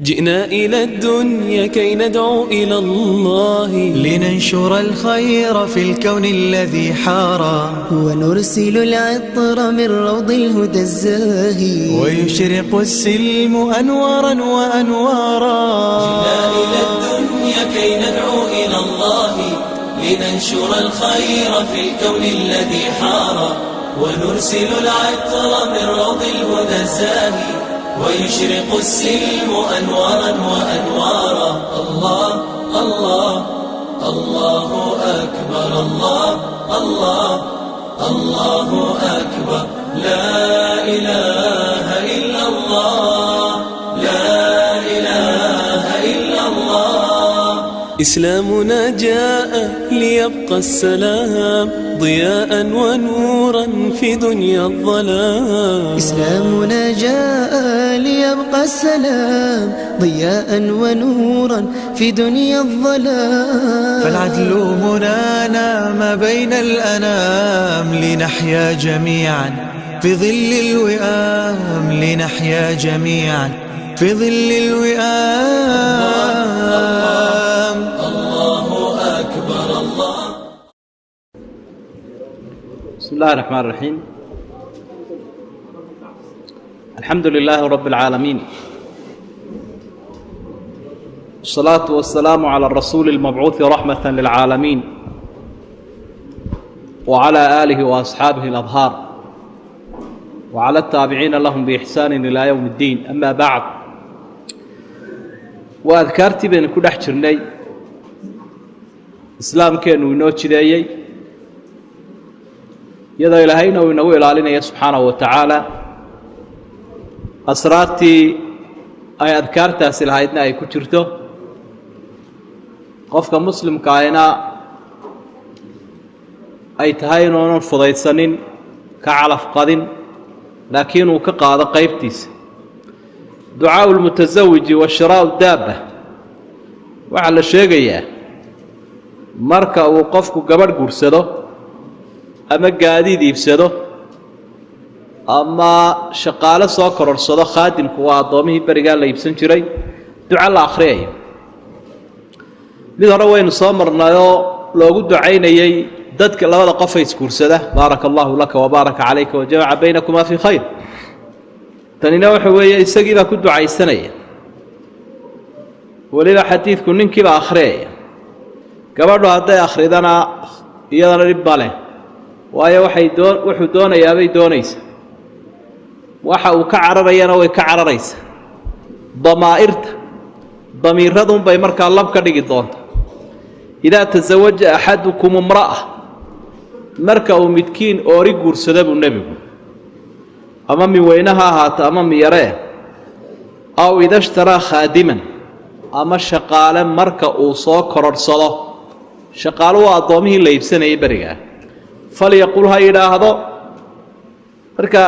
جئنا إلى الدنيا كي ندعو إلى الله لننشر الخير في الكون الذي حارى ونرسل العطر من روض الهدى الزاهي ويشرق السلم أنوارا وأنوارا. جئنا إلى الدنيا كي ندعو إلى الله لننشر الخير في الكون الذي حارى ونرسل العطر من روض الهدى الزاهي ويشرق السلم أنوارا وأنوارا. الله الله الله أكبر الله الله الله أكبر لا إله إلا الله لا إله إلا الله. إسلامنا جاء ليبقى السلام ضياء ونورا في دنيا الظلام. إسلامنا جاء ليبقى السلام ضياء ونورا في دنيا الظلام. فالعدل هنا نام بين الأنام لنحيا جميعا في ظل الوئام لنحيا جميعا في ظل الوئام. الله أكبر الله. بسم الله الرحمن الرحيم. الحمد لله رب العالمين والصلاة والسلام على الرسول المبعوث رحمة للعالمين وعلى آله وأصحابه الأطهار وعلى التابعين لهم بإحسان إلى يوم الدين. أما بعد، وأذكرت بين كل حجرني إسلام كانوا ينوتشدايي iyadoo ilaahayna uu inagu ilaalinaya subxaanahu wa tacaala asraartii ay adkaartaasi lahaydna ay ku jirto. qofka muslimka ahina ay tahay inuunan fudaysanin ka calaf qadin laakiin uu ka qaado qaybtiisa. ducaau lmutasawiji wa shiraau daabba waxaa la sheegayaa marka uu qofku gabadh guursado ama gaadiid iibsado ama shaqaale soo kororsado, khaadimku waa addoomihii berigaa la iibsan jiray, duco la akhriyayo. mid hore waynu soo marnayoo loogu ducaynayey dadka labada qofay isguursada, baaraka allahu laka wabaaraka calayka wajamaca baynakumaa fii khayr. tanina waxa weeye isagii baa ku ducaysanaya, weliba xadiidku ninkiibaa akhriyaya. gabadhu hadday akhridana iyadana dhib ma leh, waayo wuxuu doonayaabay doonaysa, waxa uu ka cararayana way ka cararaysa. damaa'irta damiiradunbay markaa lab ka dhigi doonta. idaa tasawaja axadukum imra'a, marka uu midkiin oori guursada buu nebigu, ama min weyne ha ahaato ama miyaree, aw ida shtaraa khaadiman, ama shaqaale marka uu soo kororhsado. shaqaale waa addoomihii la iibsanayay berigaa. falyaqul ha yidhaahdo, marka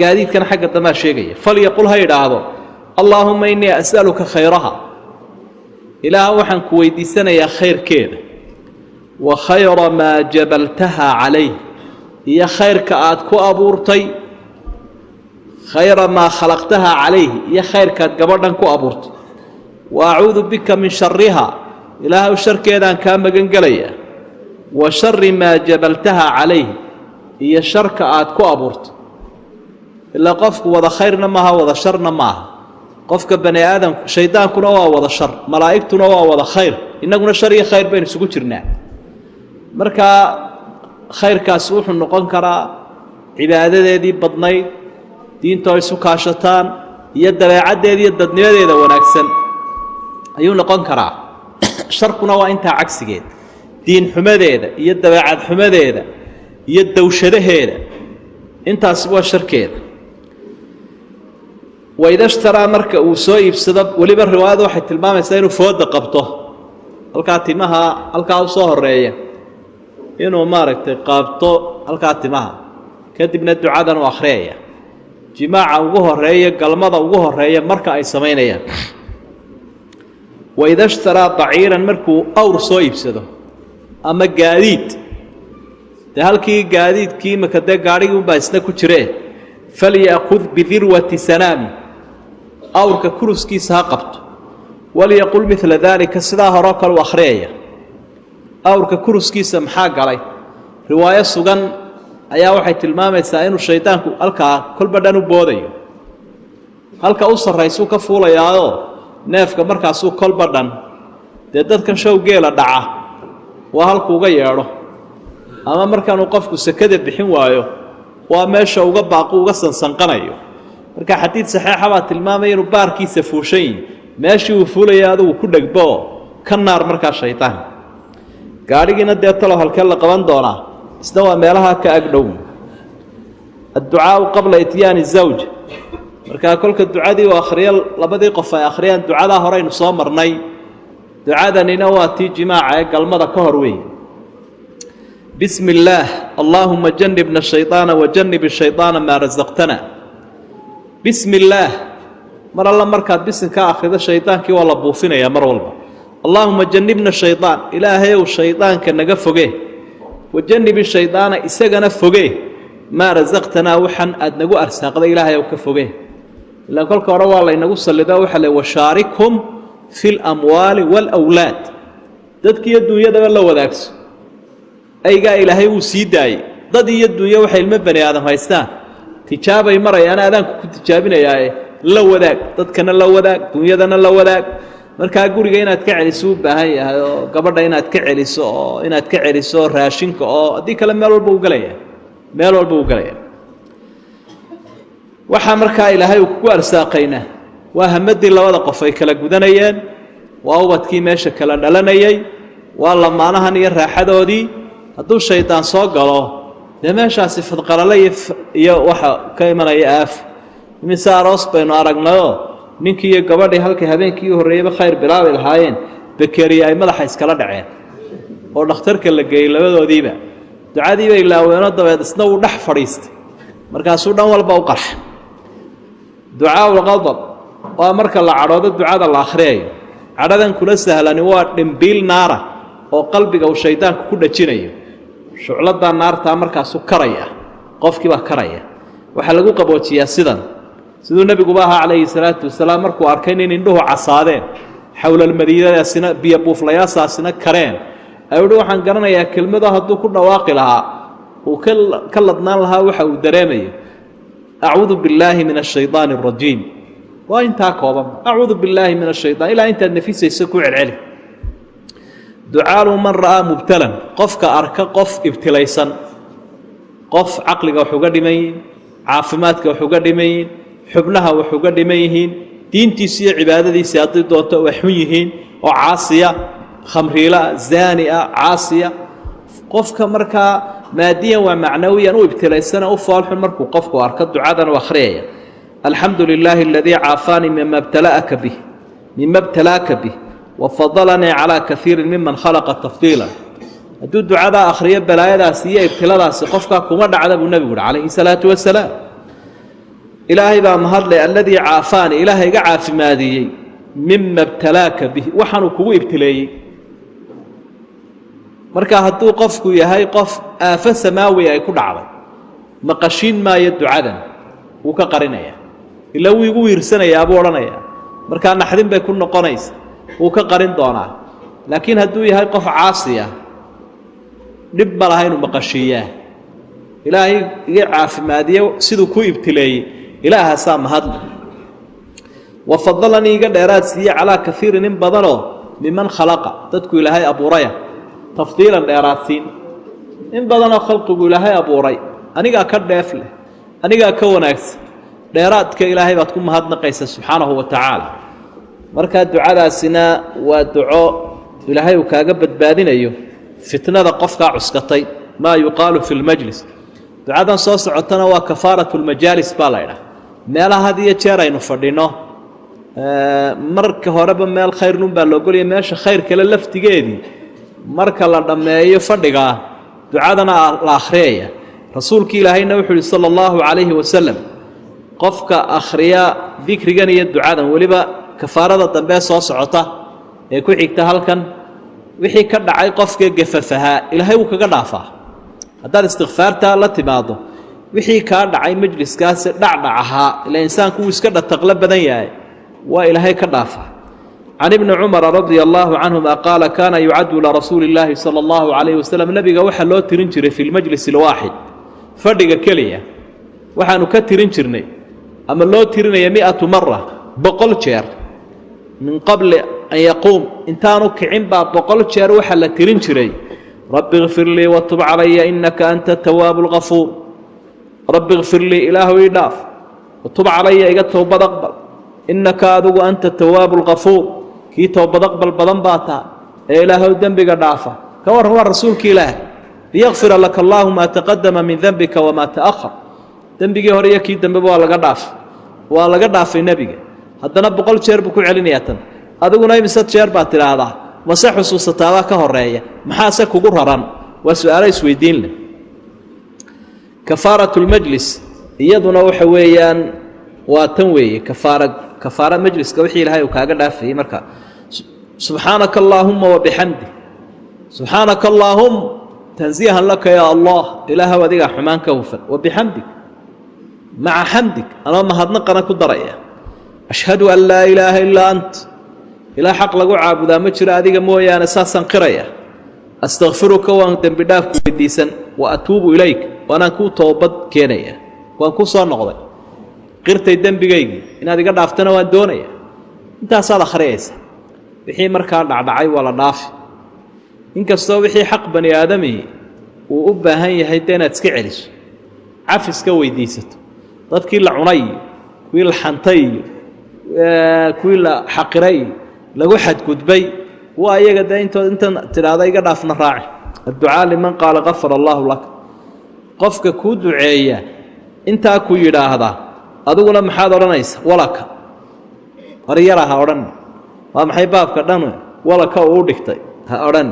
gaadiidkan xagga damaa sheegaya, falyaqul ha yidhaahdo allaahumma innii as'aluka khayraha, ilaaha waxaan ku weydiisanayaa khayrkeeda, wa khayra maa jabaltaha calayh, iyo khayrka aad ku abuurtay, khayra maa khalaqtaha calayh, iyo khayrkaad gabadhan ku abuurtay, wa acuudu bika min shariha, ilaahaw sharkeedaan kaa magan gelayaa, wa shari maa jabaltaha calayh, iyo sharka aad ku abuurtay. ilaa qofku wada khayrna maaha, wada sharna maaha. qofka bani aadamku, shaydaankuna waa wada shar, malaa'igtuna waa wada khayr, innaguna shar iyo khayr baynu isugu jirnaa. markaa khayrkaasi wuxuu noqon karaa cibaadadeedii badnayd, diinta oo isu kaashataan, iyo dabeecaddeeda iyo dadnimadeeda wanaagsan ayuu noqon karaa. sharkuna waa intaa cagsigeed, diin xumadeeda iyo dabeecad xumadeeda iyo dawshadaheeda, intaasi waa sharkeeda. waida shtaraa, marka uu soo iibsado, weliba riwaayadu waxay tilmaamaysaa inuu fooda qabto, halkaa timaha halkaa u soo horeeya, inuu maaragtay qaabto halkaa timaha, kadibna ducadan u akhriyaya. jimaaca ugu horeeya, galmada ugu horeeya marka ay samaynayaan. waida shtaraa baciiran, markuu awr soo iibsado ama gaadiid, dee halkii gaadiidkii imaka dee gaadhigii unbaa isna ku jiree, falyakud bidirwati sanaami, awrka kuruskiisa ha qabto waliyaqul midla daalika sidaa horoo kale u akhriyaya awrka kuruskiisa maxaa galay riwaayo sugan ayaa waxay tilmaamaysaa inuu shaydaanku halkaa kolba dhan u boodayo halka u sarraysuu ka fuulayaayoo neefka markaasuu kolba dhan dee dadkan show geela dhaca waa halku uga yeedho ama markaanuu qofku sakada bixin waayo waa meesha uga baaqu uga sansanqanayo marka xadiid saxiixa baa tilmaamaya inuu baarkiisa fuushan yihi meeshii uu fuulaya adigu ku dhegbo ka naar markaa shaydaan gaadhigiina dee talo halkee la qaban doonaa isna waa meelaha ka agdhow adducaau qabla ityaani zawj markaa kolka ducadii uu akhriyo labadii qof ay akhriyaan ducadaa horeynu soo marnay ducadanina waa tii jimaaca ee galmada ka hor weeye bismi illaah allaahuma janibna shayطaana wajanib shayطaana maa rasaqtana bismi illaah mar alla markaad bisinka akhrido shaydaankii waa la buufinayaa mar walba allaahuma janibna shayطaan ilaahayow shaydaanka naga foge wajanibi shaydaana isagana foge maa rasaqtanaa waxan aad nagu arsaaqday ilaahayow ka foge ilaan kolka hore waa laynagu sallido waxaa le washaarikhum fi اlamwaali wاlawlaad dadkiiyo duunyadaba la wadaagso aygaa ilaahay wuu sii daayey dad iyo duunyo waxay ilmo bani aadam haystaan tijaabay marayaan aadaanku ku tijaabinayaae la wadaag dadkana la wadaag duunyadana la wadaag markaa guriga inaad ka celiso u baahan yahay oo gabadha inaad ka celiso raashinka oo haddii kale meel walba u gelaya waxaa markaa ilaahay uu kugu arsaaqayna waa hamadii labada qof ay kala gudanayeen waa ubadkii meesha kala dhalanayay waa lamaanahan iyo raaxadoodii hadduu shaydaan soo galo dee meeshaasi fadqalale iyo waxa ka imanaya aaf imise aroos baynu aragnayoo ninkii iyo gabadhii halkay habeenkii u horreeyeyba khayr bilaabi lahaayeen bakeriya ay madaxa iskala dhaceen oo dhakhtarka la geeyey labadoodiiba ducadii bay laaweenoo dabeed isna wuu dhex fadhiistay markaasuu dhan walba u qarxa ducaaulqadab waa marka la cadhoodo ducada la akhriyayo cadhadan kula sahlani waa dhimbiil naara oo qalbiga uu shaydaanku ku dhajinayo shucladaa naartaa markaasu karaya qofkiibaa karaya waxaa lagu qaboojiyaa siduu nebiguba ahaa calayhi salaatu wasalaam markuu arkay nin indhuhu casaadeen xowlalmadiinadaasina biyo buuflayaasaasina kareen ayuu uhi waxaan garanayaa kelmado hadduu ku dhawaaqi lahaa uu ka ladnaan lahaa waxa uu dareemayo acuudu billaahi min ashaydaani arajiim waa intaa kooban acuudu billaahi min ashayaan ilaa intaad nafisayso ku celceli ducaalu man ra'aa mubtalan qofka arka qof ibtilaysan qof caqliga wax uga dhiman yihiin caafimaadka wax uga dhiman yihiin xubnaha wax uga dhiman yihiin diintiisi iyo cibaadadiisi haddii doonto wax xun yihiin oo caasiya khamriila zaania caasiya qofka markaa maadiyan waa macnawiyan u ibtilaysana u foolxun markuu qofku arko ducadan u akhriyaya alxamdu lilaahi aladii caafaanii mima btalaaka bih wafadalanii calaa kaiirin miman khalaqa tafdiila hadduu ducadaa akhriyo balaayadaasi iyo ibtiladaasi qofkaa kuma dhacda buu nebigu uhi calayhi salaatu wasalaam ilaahay baa mahadlay aladii caafaanii ilaahay iga caafimaadiyey mima btalaaka bih waxaanuu kugu ibtileeyey marka hadduu qofku yahay qof aafo samaawi ay ku dhacday maqashiin maayo ducadan wuu ka qarinaya ilaa wuu igu wiirsanayaa buu odhanayaa markaa naxdin bay ku noqonaysa wuu ka qarin doonaa laakiin hadduu yahay qof caasiya dhib ma laha inuu maqashiiyaa ilaahay iga caafimaadiye siduu ku ibtileeyey ilaahaasaa mahadle wafadalanii iga dheeraad siiye calaa kaiirin in badanoo miman khalaqa dadku ilaahay abuuraya tafdiilan dheeraadsiin in badanoo khalqigu ilaahay abuuray anigaa ka dheef leh anigaa ka wanaagsan dheeraadka ilaahay baad ku mahadnaqaysa subxaanahu wa tacaala markaa ducadaasina waa duco ilaahay uu kaaga badbaadinayo fitnada qofkaa cuskatay maa yuqaalu fi lmajlis ducadan soo socotana waa kafaaratu lmajaalis baa la ydhaha meelaha had iyo jeer aynu fadhinno marka horeba meel khayrnun baa loogolaya meesha khayr kale laftigeedii marka la dhammeeyo fadhigaa ducadana la akhriyaya rasuulki ilaahayna wuxuu yihi sala allahu calayhi wasalam qofka akhriya dikrigan iyo ducadan weliba kafaarada dambe soo socota ee ku xigta halkan wixii ka dhacay qofkee gafafahaa ilaahay wuu kaga dhaafaa haddaad istikfaartaa la timaado wixii kaa dhacay majliskaasi dhacdhac ahaa ila insaanku wuu iska dhataqlo badan yahay وإلهي كدافع. عن ابن عمر رضي الله عنهما قال كان يعد لرسول الله صلى الله عليه وسلم نبي وحا لو ترنجري في المجلس الواحد فردق كلية وحا نكترنجرني أما لو ترني 100 مرة بقل شير من قبل أن يقوم انتانو كعين بقل شير وحا لترنجري رب اغفر لي واتب علي إنك أنت التواب الغفور رب اغفر لي إله إلاف واتب علي إيقات توبة أقبل إنك أذو أنت التواب الغفور كي توبة أقبل بدن باتا إله الذنب قدافة كور هو الرسول كإله ليغفر لك الله ما تقدم من ذنبك وما تأخر ذنبك هوريا كي ذنب ولا قداف ولا قداف في نبيك هذا نبقول شير بكل علنية أذو نايم ست شير باتر هذا مسح خصوص هذا كهوريا محاسك وقرران وسؤال سويدين له كفارة المجلس يدنا وحويان وتنوي كفارة مجلس كوحي لها وكاغدا في مركا سبحانك اللهم وبحمدك سبحانك اللهم تنزيها لك يا الله إله وذيك حمان كوفا وبحمدك مع حمدك أنا ما هدنقنا كدرية أشهد أن لا إله إلا أنت إله حق لقو عابدا مجرى ذيك مويا أساسا قرية أستغفرك وأنت بدافك بديسا وأتوب إليك وأنا كو توبت كينيا وأنا كو صار نقضي قرتي دنبigaygi inaad iga dhaaftana waan doonaya intaas aad akhriyaysa wixii markaa dhacay wala dhaaf inkastoo wixii xaq bani aadami uu u baahan yahay inaad iska celiso cafiska weydiisato dadkii la cunay kuwii la xantay kuwii la xaqiray lagu xadgudbay waa iyaga inta tiraada iga dhaafna raaci addu'a liman qala ghafara Allahu lak qofka ku duceeya inta ku yiraahda aduguna maxaad oranaysa walaka wariyaraha oran waa maxay baabka dhan walaka uu dhigtay ha oran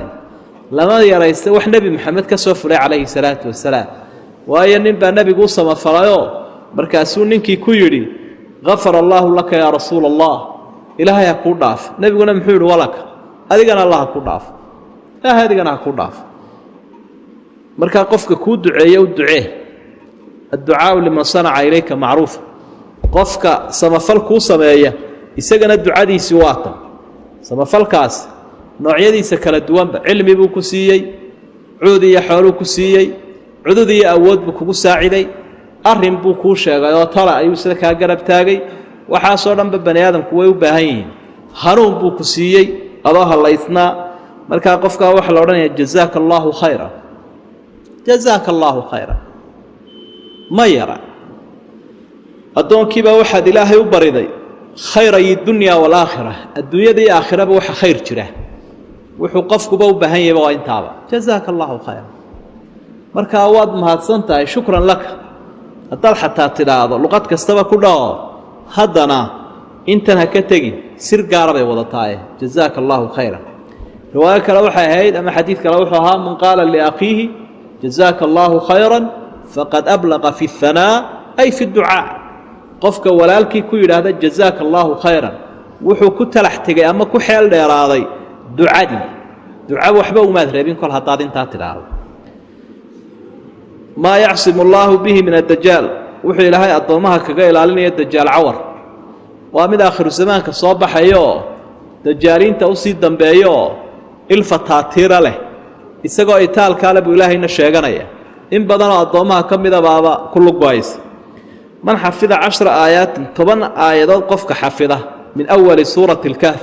lama yaraysta wax nabi maxamed ka soo furay calayhi salaatu wasalaam waayo nin baa nabigu u samafalayo markaasuu ninkii ku yiri ghafara Allahu laka ya rasuul Allah ilaahay ha ku dhaaf nabiguna muxuu yiri walaka adigana Allah ha ku dhaaf adigana ha ku dhaaf marka qofka ku duceeyo ducee الدعاء لمن صنع إليك معروف قفك سمفل كو سمايا isagana ducadiisi waata samafalkaas noocyadiisa kala duwan cilmi buu ku siiyay cuudiya xoolo ku siiyay cududiya awood buu kugu saaciday arrin buu ku sheegay oo tala ayuu sida ka garab taagay waxa soo dhanba bani aadamku way u baahan yihiin hanuun buu ku siiyay adoo halaysna marka qofka waxa la oranayaa jazaakallahu khayran jazaakallahu khayran ما يرى أدون كيبا واحد إلهي وبريدي خير الدنيا والآخرة الدنيا دي آخرة بوح خير جره وحقفك بو بهاي بو انتابا جزاك الله خير مركا أواد مهاتسنتا شكرا لك الدل حتى تلاذا لغات كستبا كلها هدنا انتنا كتجي سر قاربي وضطاي جزاك الله خيرا رواية كلاوحة هيد أما حديث كلاوحها من قال لأخيه جزاك الله خيرا فقد أبلغ في الثناء أي في الدعاء قفك ولالكي كويل هذا جزاك الله خيرا وحو كنت لحتقي أما كحيال ليراضي دعاء وحبه وما ذربين كل هطادين تاتل ما يعصم الله به من الدجال وحي لهاي أضمها كغير لالني الدجال عور ومن آخر الزمان كصابح أيوه دجالين توصيد دنبايو الفتاتير له إساقو إيتال كالب إلهي نشيغانيا إن بدنا أضمها كم إذا بابا كل كويس من حفظ 10 آيات طبعا آيات قفك حفظه من أول سورة الكهف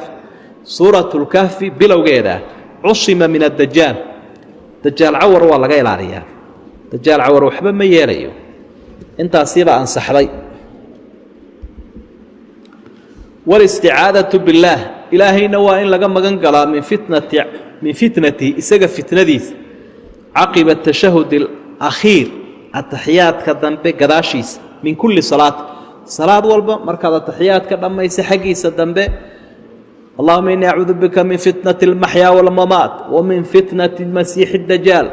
سورة الكهف بلو جيدا عصم من الدجال دجال عور والله قيل عليها دجال عور وحبا ما يليو انت أصيب عن سحري والاستعاذة بالله إلهي نوى إن لقم قنقلا من فتنتي إساق فتنديث عقب التشهد الأخير التحيات كالدنبي قداشيس من كل صلاة والبا مركز التحيات كالدنبي يسحقيس الدنبي اللهم إني أعوذ بك من فتنة المحيا والممات ومن فتنة المسيح الدجال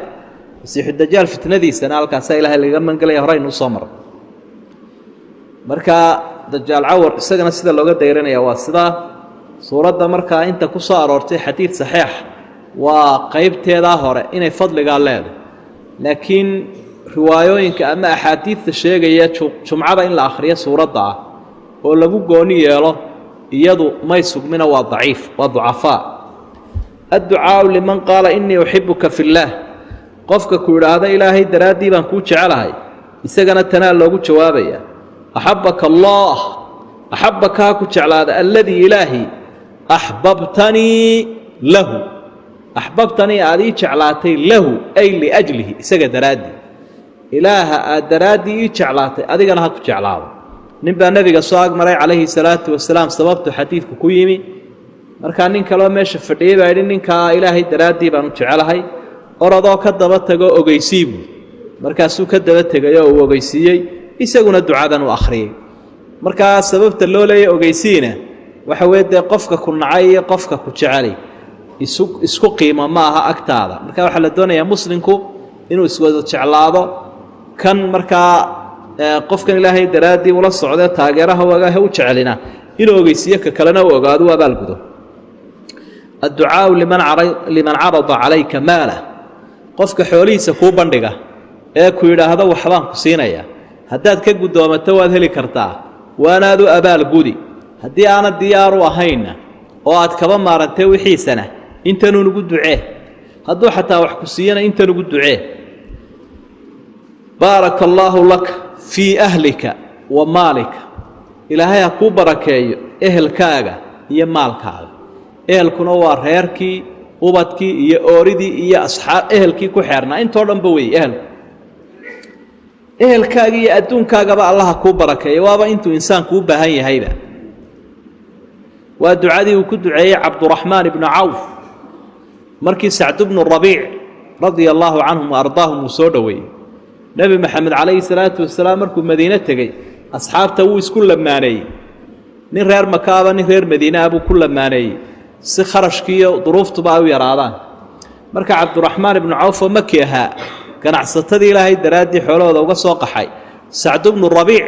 مسيح الدجال فتنة دي سنالك سائلها اللي قمن قال يهرين وصمر مركز دجال عور سجن سيدا لو قد يرينا يا واسدا صورة مركز أنت كسار ورتي حديث صحيح وقيبت ظاهرة إن فضل قال له لكن روايوينك أما أحاديث الشيء شمعة إن الآخرية صورة ضع ولا بقوني يلا iyadu may sugmina waa daciif waa ducafaa adducaau liman qaala innii uxibuka fi illaah qofka ku idhaahda ilaahay daraaddii baan kuu jecelahay isagana tanaa loogu jawaabaya axabaka allah axabaka ha ku jeclaada alladii ilaahi axbabtanii lahu axbabtanii aad ii jeclaatay lahu ay liajlihi isaga daraaddii ilaaha aad daraaddii ii jeclaatay adigana ha ku jeclaado nin baa nebiga soo agmaray calayhi salaatu wasalaam sababtu xadiidku ku yimi markaa nin kaloo meesha fadhiyey baa yidhi ninkaa ilaahay daraaddii baan u jecelahay orodoo ka daba tagoo ogeysii buui markaasuu ka daba tegay oo uu ogeysiiyey isaguna ducadan u akhriyey markaa sababta loo leeya ogeysiina waxa weye dee qofka ku nacay iyo qofka ku jecelay isku qiimo ma aha agtaada marka waxaa la doonayaa muslimku inuu iswada jeclaado kan markaa qofkan ilaahay daraaddii ula socdee taageeraha wagaah u jecelina inuu ogeysiiyo ka kalena u ogaado u abaalgudo adducaau liman carada calayka maalah qofka xoolihiisa kuu bandhiga ee ku yidhaahdo waxbaan ku siinaya haddaad ka guddoomato waad heli kartaa waanaad u abaalgudi haddii aanad diyaar u ahaynna oo aad kaba maarantay wixiisana intanuu nugu ducee hadduu xataa wax ku siiyana intanugu ducee baaraka allaahu laka fii ahlika wa maalika ilaahay ha kuu barakeeyo ehelkaaga iyo maalkaaga ehelkuna waa reerkii ubadkii iyo ooridii iyo ehelkii ku xeernaa intoo dhanba weeye ehelkaaga iyo adduunkaagaba allaha kuu barakeeyo waaba intuu insaanku u baahan yahayba waa ducadii uu ku duceeyey cabduraxmaan ibnu cawf markii sacdu bnu rabiic radia allaahu canhum wa ardaahum uu soo dhoweeyey nebi maxamed calayhi salaatu wasalaam markuu madiine tegey asxaabta wuu isku lamaaneeyey nin reer makaaba nin reer madiinaah buu ku lamaaneeyey si kharashkiiyo duruuftuba ay u yaraadaan marka cabduraxmaan ibnu cawf oo maki ahaa ganacsatadii ilaahay daraaddii xoolahooda uga soo qaxay sacdu bnu rabiic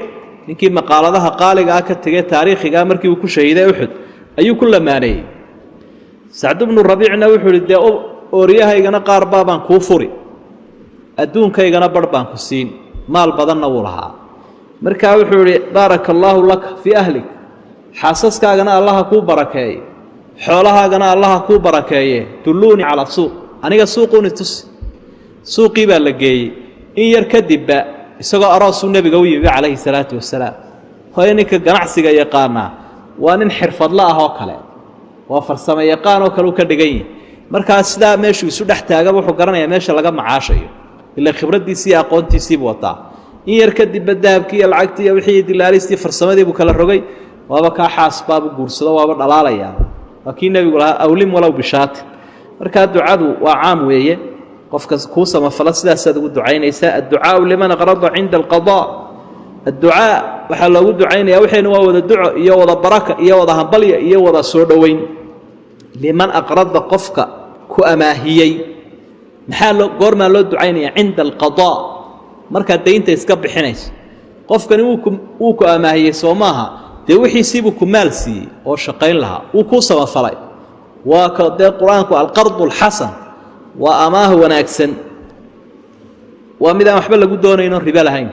ninkii maqaaladaha qaaliga ah ka tegey taariikhigaa markii uu ku shahiiday uxud ayuu ku lamaaneeyey sacdu bnu rabiicna wuxuu idhi dee ooriyahaygana qaar baabaan kuu furi adduunkaygana barh baan ku siin maal badanna wuu lahaa markaa wuxuu idhi baaraka allaahu laka fii ahlik xaasaskaagana allaha kuu barakeeye xoolahaagana allaha kuu barakeeye dulluunii calaa suuq aniga suuquuni tusi suuqii baa la geeyey in yar kadibba isagoo aroosuu nebiga u yimi calayhi salaatu wasalaam hooye ninka ganacsiga yaqaanaa waa nin xirfadla ah oo kale waa farsamo yaqaan oo kale u ka dhigan yihi markaa sidaa meeshuu isu dhex taagaba wuxuu garanayaa meesha laga macaashayo ila khibraddiisii iyo aqoontiisiibuu wataa in yar kadibba dahabkii iyo lacagtii iyo wixii dilaalistii farsamadii buu kala rogay waaba kaa xaas baabu guursado waaba dhalaalayaa waa kii nebigu lahaa awlim walow bishaati markaa ducadu waa caam weeye qofka kuu samafala sidaasaad ugu ducaynaysaa adducaau liman aqrada cinda alqadaa adducaa waxaa loogu ducaynayaa waxaynu waa wada duco iyo wada baraka iyo wada hambalya iyo wada soo dhoweyn liman aqrada qofka ku amaahiyey goormaa loo ducaynaya cinda alqadaa markaad daynta iska bixinayso qofkani wuu ku amaahiyey soo maaha dee wixiisiibuu ku maal siiyey oo shaqayn lahaa wuu kuu samafalay waa ka dee qur-aanku alqardu alxasan waa amaah wanaagsan waa mid aan waxba lagu doonayno ribo lahayn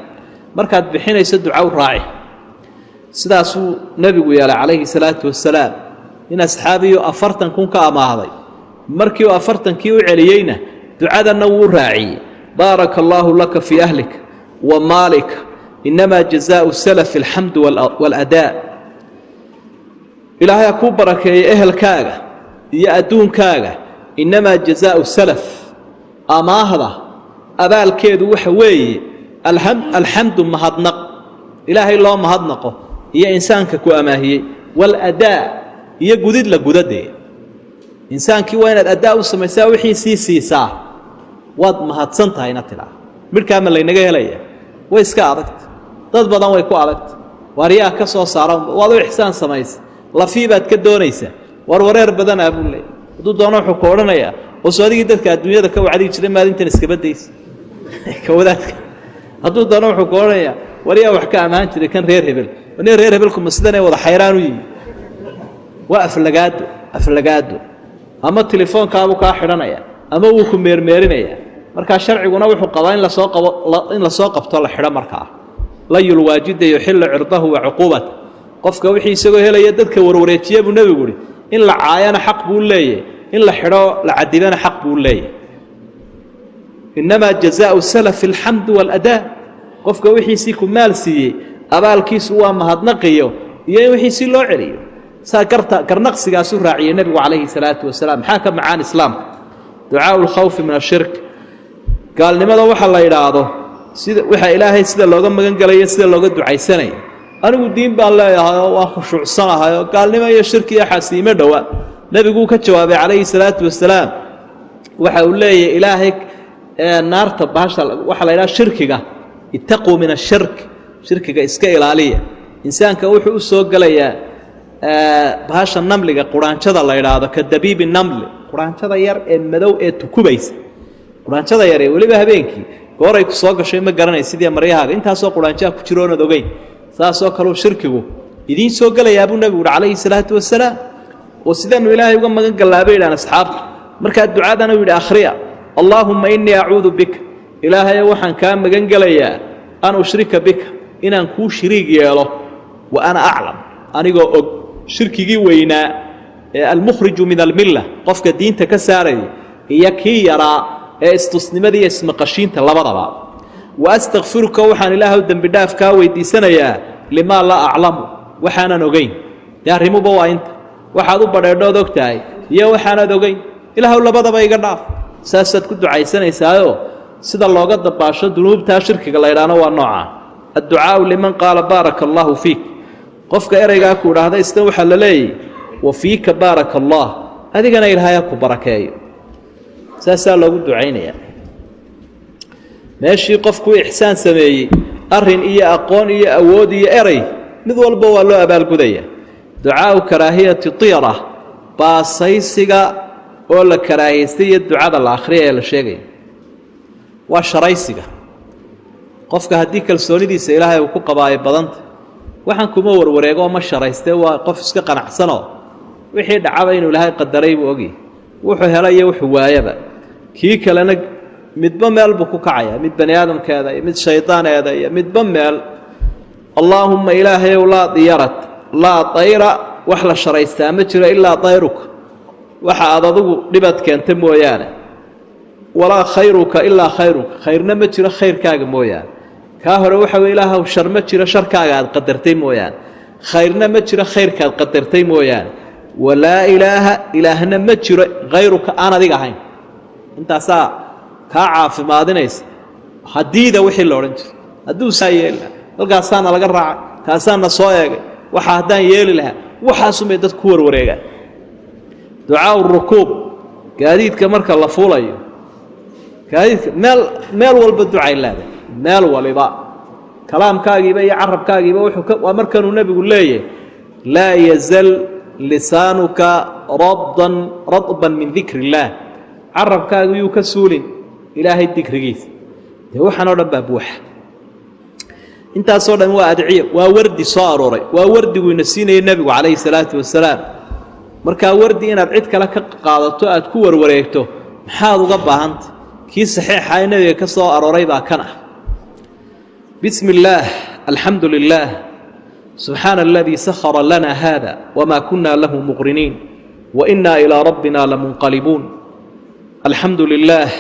markaad bixinayso duca u raaci sidaasuu nebigu yeelay calayhi salaatu wasalaam in asxaabiyu 40 kun ka amaahday markii uu 40kii u celiyeyna ducadanna wuu raaciyey baaraka allaahu laka fii ahlika wa maalika inamaa jazaau salafi alxamdu waaladaa ilaahay ha kuu barakeeye ehelkaaga iyo adduunkaaga inamaa jazaau salaf amaahda abaalkeedu waxa weeye alxamdu mahadnaq ilaahay loo mahadnaqo iyo insaanka ku amaahiyey waaladaa iyo gudid la gudadee insaankii waa inaad adaa u samaysaa wixii sii siisaa waad mahadsan tahayna tidhaa midhkaama laynaga helaya way iska adagta dad badan way ku adagta waaryaa ka soo saara waad u ixsaan samaysa lafii baad ka doonaysaa warwareer badanaa buu leeyay hadduu doono wuxuu ku odhanayaa oo soo adigii dadka adduunyada ka wacdii jiray maalintan iskabadaysa ka wadaadka hadduu doono wuxuu ku odhanayaa waryaa wax ka ammaan jiray kan reer hebel nin reer hebelkuma sidanay wada xayraan u yimi waa aflagaado ama telefoonkaabuu kaa xidhanaya ama wuu ku meermeerinaya markaa sharciguna wuxuu qabaa in lasoo qabto la xidho markaa layulwaajida yuxillu cirdahu wa cuquubata qofka wixii isagoo helaya dadka warwareejiya buu nebigu uhi in la caayana xaq buu leeyahy in la xidho la cadibana xaq buu leeyahy innamaa jazaau salafi alxamdu waaladaa qofka wixiisii ku maal siiyey abaalkiisu waa mahadnaqiyo iyo in wixiisii loo celiyo saa garnaqsigaasu raaciyey nebigu calayhi salaatu wasalaam maxaa ka macaan islaamka ducaau lkhawfi min ashirk gaalnimada waxa la yidhaahdo waxa ilaahay sida looga magan galayo sida looga ducaysanayo anigu diin baan leeyahay oo waa khushuucsanahay oo gaalnimo iyo shirki iyo xasiimo dhowa nebiguu ka jawaabay calayhi salaatu wasalaam waxa uu leeyahay ilaahay naarta bahasha waxa la yidhaha shirkiga ittaquu min ashirk shirkiga iska ilaaliya insaanka wuxuu u soo gelayaa bahasha namliga quraanjada la yidhaahdo ka dabiibi namli quraanjada yar ee madow ee tukubaysa quraanjada yar ee weliba habeenkii gooray ku soo gashay ma garanay sidii maryahaaga intaasoo quraanjaha ku jiro oonad ogeyn saasoo kaleu shirkigu idiin soo gelayaa buu nebigu uhi calayhi salaatu wasalaam oo sidaanu ilaahay uga magan gallaabay idhaan asxaabtu markaa ducadana u yidhi akhriya allaahumma innii acuudu bika ilaahayo waxaan kaa magan gelayaa an ushrika bika inaan kuu shiriig yeelo wa ana aclam anigoo og shirkigii weynaa ee almukhriju min almilla qofka diinta ka saaraya iyo kii yaraa ee istusnimada iyo ismaqashiinta labadaba wa astakfiruka waxaan ilaahay dembi dhaaf kaa weydiisanayaa limaa laa aclamu waxaanan ogeyn dee arrimuba waa inta waxaad u badheedhood og tahay iyo waxaanaad ogeyn ilaahu labadaba iga dhaaf saasaad ku ducaysanaysaayoo sida looga dabaasho dunuubtaa shirkiga la ydhaano waa noocaa adducaau liman qaala baaraka allaahu fiik qofka ereygaa ku idhaahda isna waxaa la leeyahy wa fiika baaraka allah adigana ilaahay ha ku barakeeyo saasaa loogu ducaynayaa meeshii qofkuu ixsaan sameeyey arrin iyo aqoon iyo awood iyo erey mid walba waa loo abaalgudaya ducaau karaahiyati tiyara baasaysiga oo la karaahiystay iyo ducada la akhriya ee la sheegaya waa sharaysiga qofka haddii kalsoonidiisa ilaahay uu ku qabaayo badanta waxaan kuma warwareego ma sharaystee waa qof iska qanacsanoo wixii dhacaba inuu ilaahay qadaray buu ogyahy wuxuu helay iyo wuxuu waayaba kii kalena midba meel buu ku kacayaa mid bani aadamkeeda iyo mid shaydaaneeda iyo midba meel allaahumma ilaahayow laa diyarat laa dayra wax la sharaystaa ma jiro ilaa dayruka waxa aad adugu dhibad keenta mooyaane walaa khayruka ilaa khayruka khayrna ma jiro khayrkaaga mooyaane kaa hore waxa weye ilaahow shar ma jiro sharkaaga aad qadartay mooyaane khayrna ma jiro khayrkaad qadartay mooyaane walaa ilaaha ilaahna ma jiro khayruka aan adiga ahayn intaasaa kaa caafimaadinaysa haddiida wixii la odhan jiro hadduu saa yeeli lahaa halkaasaana laga raacay kaasaana soo eegay waxa haddaan yeeli lahaa waxaasumay dad ku warwareegaan ducaau rukuub gaadiidka marka la fuulayo gaadiidka meel walba ducay leedahay meel waliba kalaamkaagiiba iyo carabkaagiiba waa markanuu nebigu leeyahay laa yazal lisaanuka radban min dikri illaah carabkaagu yuu ka suulin ilaahay dikrigiisa dee waxaanoo dhan baa buuxa intaasoo dhan waa adciyo waa wardi soo arooray waa wardigu ina siinayay nebigu calayhi salaatu wasalaam markaa wardi inaad cid kale ka qaadato aad ku warwareegto maxaad uga baahantay kii saxiixa ee nebiga ka soo arooray baa kan ah bismi illaah alxamdu lilaah subxaana aladii sakhara lana hada wma kuna lahu muqriniin wainaa ilaa rabbina lamunqalibuun alxamdu lilaah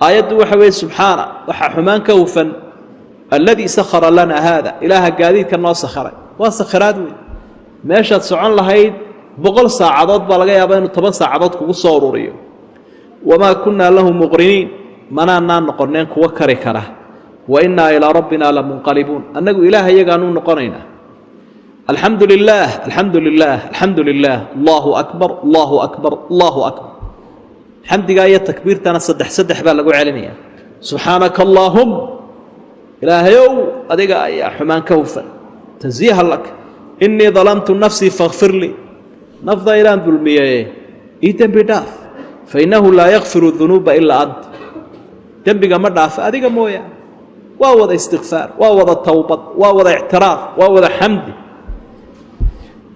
aayaddu waxa weeye subxaana waxaa xumaan ka hufan alladii sakhara lana haada ilaaha gaadiidka noo sakharay waa sakhiraad weyn meeshaad socon lahayd 100 saacadood baa laga yaabaa inuu 10 saacadood kugu soo ururiyo wamaa kunaa lahu muqriniin manaanaan noqoneen kuwa kari kara wainaa ilaa rabbina lamunqalibuun annagu ilaaha iyagaanu noqonaynaa alxamdu lilaah alxamdu lilaah alxamdu lilaah allahu akbar allahu akbar allahu akbar xamdigaa iyo takbiirtana saddex baa lagu celinaya subxaanaka allaahum ilaahayow adiga ayaa xumaan ka hufan tansiiha lak innii dalamtu nafsii fakfir lii nafdaydaan dulmiyeye ii dembi dhaaf fainnahu laa yakfiru dunuuba ilaa anta dembiga ma dhaafa adiga mooyaane waa wada istikfaar waa wada towbad waa wada ictiraaf waa wada xamdi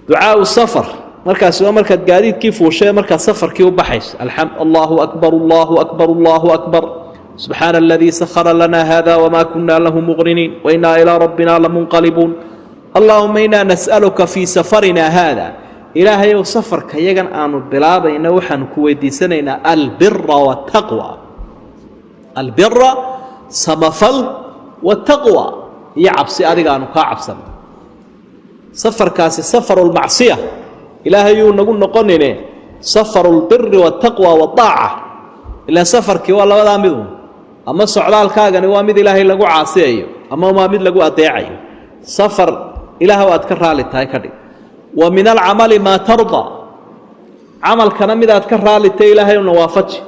ducaau safar markaasi waa markaad gaadiidkii fuushay markaad safarkii u baxayso allahu akbar allahu akbar allahu akbar subxaana aladii sakhara lana hada wma kuna lahu muqriniin wainaa ilaa rabbina lamunqalibuun allaahuma innaa nas'aluka fii safarina haada ilaahayow safarka yagan aanu bilaabayna waxaanu ku weydiisanaynaa albira waataqwa albira samafal waataqwa iyo cabsi adiga aanu kaa cabsano safarkaasi safarulmacsiya ilaahayuu nagu noqonine safarulbiri waataqwa waaaca ilaan safarkii waa labadaa midun ama socdaalkaagani waa mid ilaahay lagu caasiyayo ama waa mid lagu adeecayo safar ilaahw aad ka raali tahay ka dhig wa min alcamali maa tarda camalkana midaad ka raalitay ilaahayna waafaji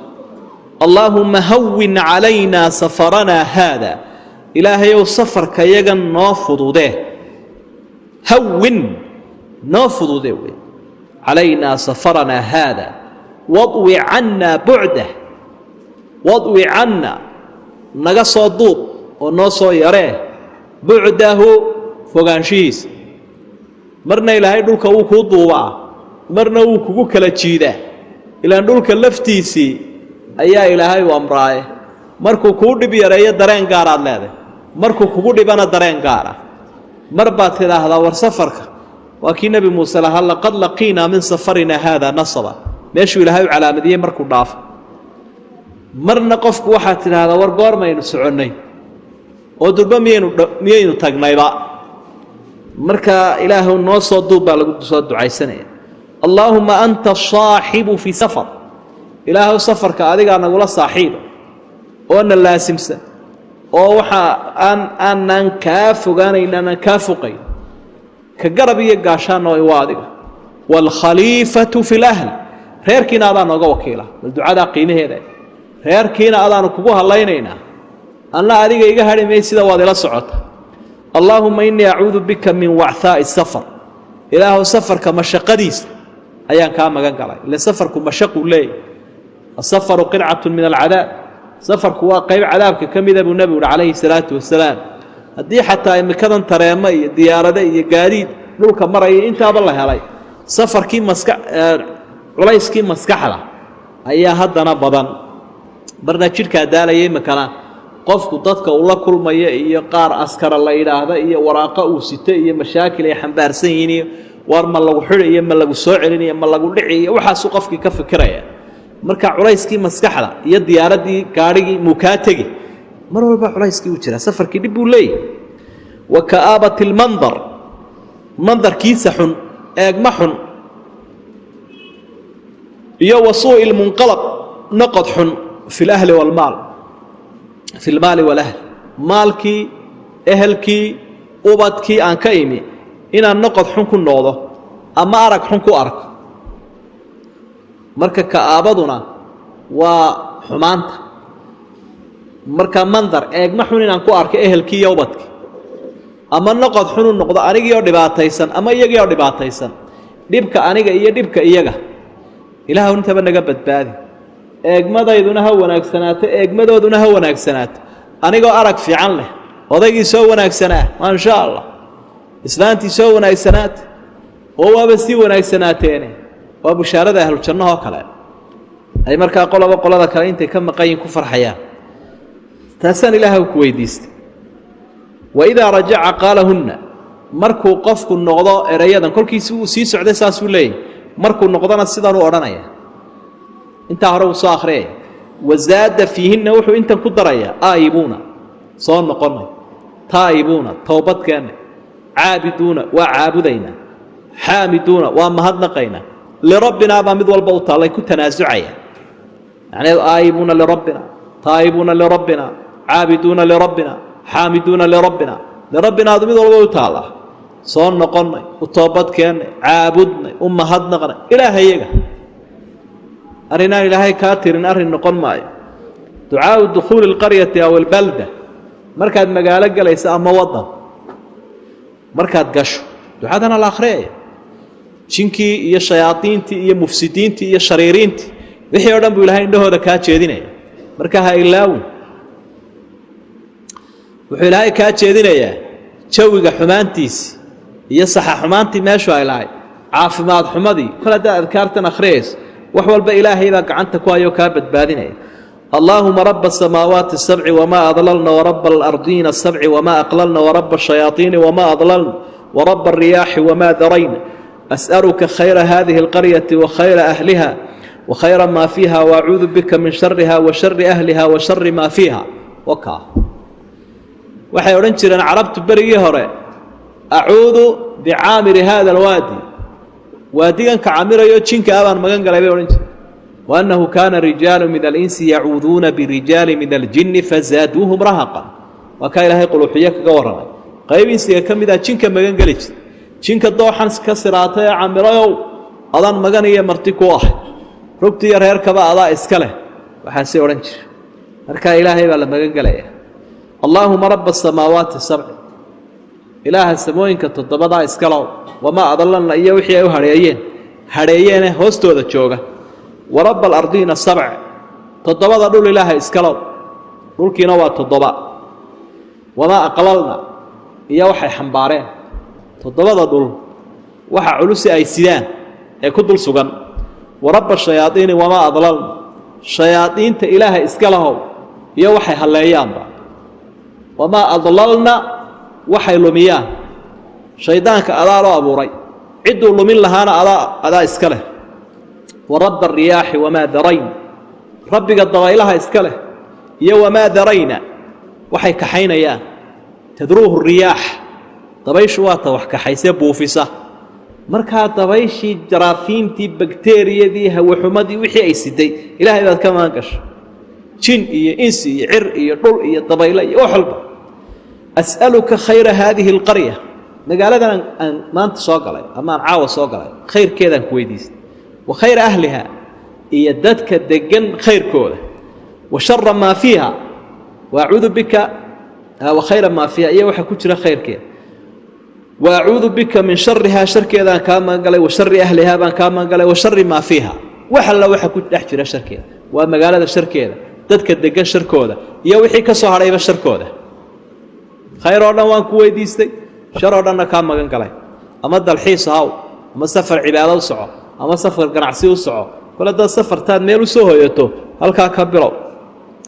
allaahumma hawin calaynaa safaranaa haada ilaahayow safarka yagan noo fududee hawin noo fududee wey calaynaa safaranaa haada wadwi cannaa bucdah wadwi canna naga soo duub oo noo soo yaree bucdahu fogaanshihiisa marna ilaahay dhulka wuu kuu duubaa marna wuu kugu kala jiidaa ilaan dhulka laftiisii ayaa ilaahay u amraaye markuu kuu dhib yareeyo dareen gaaraad leedahay markuu kugu dhibana dareen gaara mar baad tidhaahdaa war safarka waa kii nebi muuse lahaa laqad laqiinaa min safarina haada nasaba meeshuu ilaahay u calaamadiyey markuu dhaafo marna qofku waxaad tidhaahdaa war goormaynu soconnay oo durba miyaynu tagnayba marka ilaahu noo soo duub baa lagu soo ducaysanaya allaahumma anta saaxibu fii safar ilaahu safarka adigaa nagula saaxiiba oona laasimsan oo waxa aanaan kaa fogaanayn aanaan kaa foqayn ka garab iyo gaashaanna waa adiga waalkhaliifatu fi lahl reerkiina adaa nooga wakiila bal ducadaa qiimaheeda reerkiina adaanu kugu hadlaynaynaa anna adiga iga hadhi may sida waad ila socota allaahumma innii acuudu bika min wachaa'i safar ilaahu safarka mashaqadiisa ayaan kaa magan galay ile safarku mashaquu leeyahy asafaru qircatun min alcadaab safarku waa qayb cadaabka ka mida buu nebigu uhi calayhi salaatu wasalaam haddii xataa imikadan tareemo iyo diyaarado iyo gaadiid dhulka maraya intaaba la helay safarkii culayskii maskaxda ayaa haddana badan marna jidhkaa daalaya imikana qofku dadka uu la kulmaya iyo qaar askara la yidhaahda iyo waraaqa uu sito iyo mashaakil ay xambaarsan yihiin iyo war ma lagu xidhi iyo ma lagu soo celiniyo ma lagu dhici iyo waxaasuu qofkii ka fikiraya marka culayskii maskaxda iyo diyaaraddii gaadhigii muu kaa tegi mar walba culayskii uu jiraa safarkii dhib buu leeyahy wa ka'aabati almandar mandarkiisa xun eegma xun iyo wa suu'i lmunqalab noqod xun fi lahli waalmaal fi lmaali walahl maalkii ehelkii ubadkii aan ka imi inaan noqod xun ku noqdo ama arag xun ku arko marka ka'aabaduna waa xumaanta marka mandar eegma xun inaan ku arko ehelkii iyo ubadkii ama noqod xun u noqdo anigii oo dhibaataysan ama iyagii oo dhibaataysan dhibka aniga iyo dhibka iyaga ilaahu intaba naga badbaadi eegmadayduna ha wanaagsanaato eegmadooduna ha wanaagsanaato anigoo arag fiican leh odaygii soo wanaagsanaa maasha allah islaantii soo wanaagsanaata oo waaba sii wanaagsanaateene waa bushaarada ahlujannahoo kale ay markaa qoloba qolada kale intay ka maqanyiin ku farxayaan taasaan ilaahay ku weydiistay waidaa rajaca qaalahunna markuu qofku noqdo erayadan kolkiisi uu sii socday saasuu leeyahy markuu noqdona sidanuu odhanaya intaa hore uu soo akhriyaya wazaada fiihinna wuxuu intan ku darayaa aa'ibuuna soo noqonnay taa'ibuuna towbadkeennay caabiduuna waa caabudaynaa xaamiduuna waa mahadnaqaynaa lirabbinaa baa mid walba u taallay ku tanaasucaya macnaheedu aa'ibuuna lirabbina taa'ibuuna lirabbina caabiduuna lirabbina xaamiduuna lirabbina lirabbinaadu mid walba u taallaa soo noqonnay u toobadkeennay caabudnay u mahadnaqnay ilaahayaga arrinaan ilaahay kaa tirin arrin noqon maayo ducaau dukhuuli alqaryati aw albalda markaad magaalo galayso ama waddan markaad gasho ducadana la akhriyaya jinkii iyo shayaadiintii iyo mufsidiintii iyo shariiriintii wixii o dhan buu ilahay indhahooda kaa jeedinaya marka ha ilaawin wuxuu ilaahay kaa jeedinayaa jawiga xumaantiisi iyo saxa xumaantii meeshu ay lahayd caafimaad xumadii kol haddaad adkaartan akhriyayso wax walba ilaahay baa gacanta ku hayoo kaa badbaadinaya allaahuma raba asamaawaati asabci wamaa adlalna waraba alardiina asabci wamaa aqlalna waraba ashayaaiini wamaa adlalna ورب الرياح وما ذرين أسألك خير هذه القرية وخير أهلها وخير ما فيها وأعوذ بك من شرها وشر أهلها وشر ما فيها وكا waxay oran jireen carabtu barigii hore a'uudu bi'aamir hada alwadi waadigan ka camirayo jinka abaan magan galay bay oran jireen wa annahu kana rijalun min al-insi ya'uduna bi rijalin min al-jinni fazaduhum rahaqan wa ka ilaahay quluuxiya kaga waramay qaybinsiga kamida jinka magan galay jinka dooxan ka siraatay camirayo adan magan iyo marti ku ah rugtiya reerkaba adaa iska leh waxa si oran jireen marka ilaahay baa la magan galay اللهم رب السماوات السبع إله السماوين كتضبضا إسكالو وما أضلنا إياه وحيه هريين هوستو ذا تشوغا ورب الأرضين السبع تضبضا دول إله إسكالو دول كينوا تضبا وما أقللنا إياه وحي حنبارين تضبضا دول وحا علوسي أي سيدان يكدل سوغان ورب الشياطين وما أضللنا شياطين إله إسكالو إياه وحي هلايان با وما أضللنا وحي لميان شيطانك أضاء أبوري عدوا لمن لهانا أضاء إسكاله ورب الرياح وما ذرين ربك الضغيلها إسكاله يا وما ذرينا وحي كحينا يا تدروه الرياح طبيش واتا وحكا حيسيب وفيسا مركا طبيشي جراثيم تي بكتيريا ديها وحمدي وحي أي سيدي إلهي بعد كمان قش جن إيه إنس إيه عر إيه طول إيه طبيلة إيه وحلبة أسألك خير هذه القرية نقالة أن ما أنت صاقلي أما عاوة صاقلي خير كذا كويديس وخير أهلها إيدتك الدقن خير كوده وشر ما فيها وأعوذ بك وخير ما فيها إيه وحكوتر خير كذا وأعوذ بك من شرها شر كذا كما قال وشر أهلها كما قال وشر ما فيها وحل وحكوت أحجر شر كذا وما قال هذا شر كذا dadka degan sharkooda iyo wixii ka soo hareeyay sharkooda khayr oo dhan waan ku weydiistay shar oo dhan ka magan galay ama dalxiis haaw ama safar cibaado soco ama safar ganacsi u soco kala dad safartaad meel u soo hooyato halka ka bilow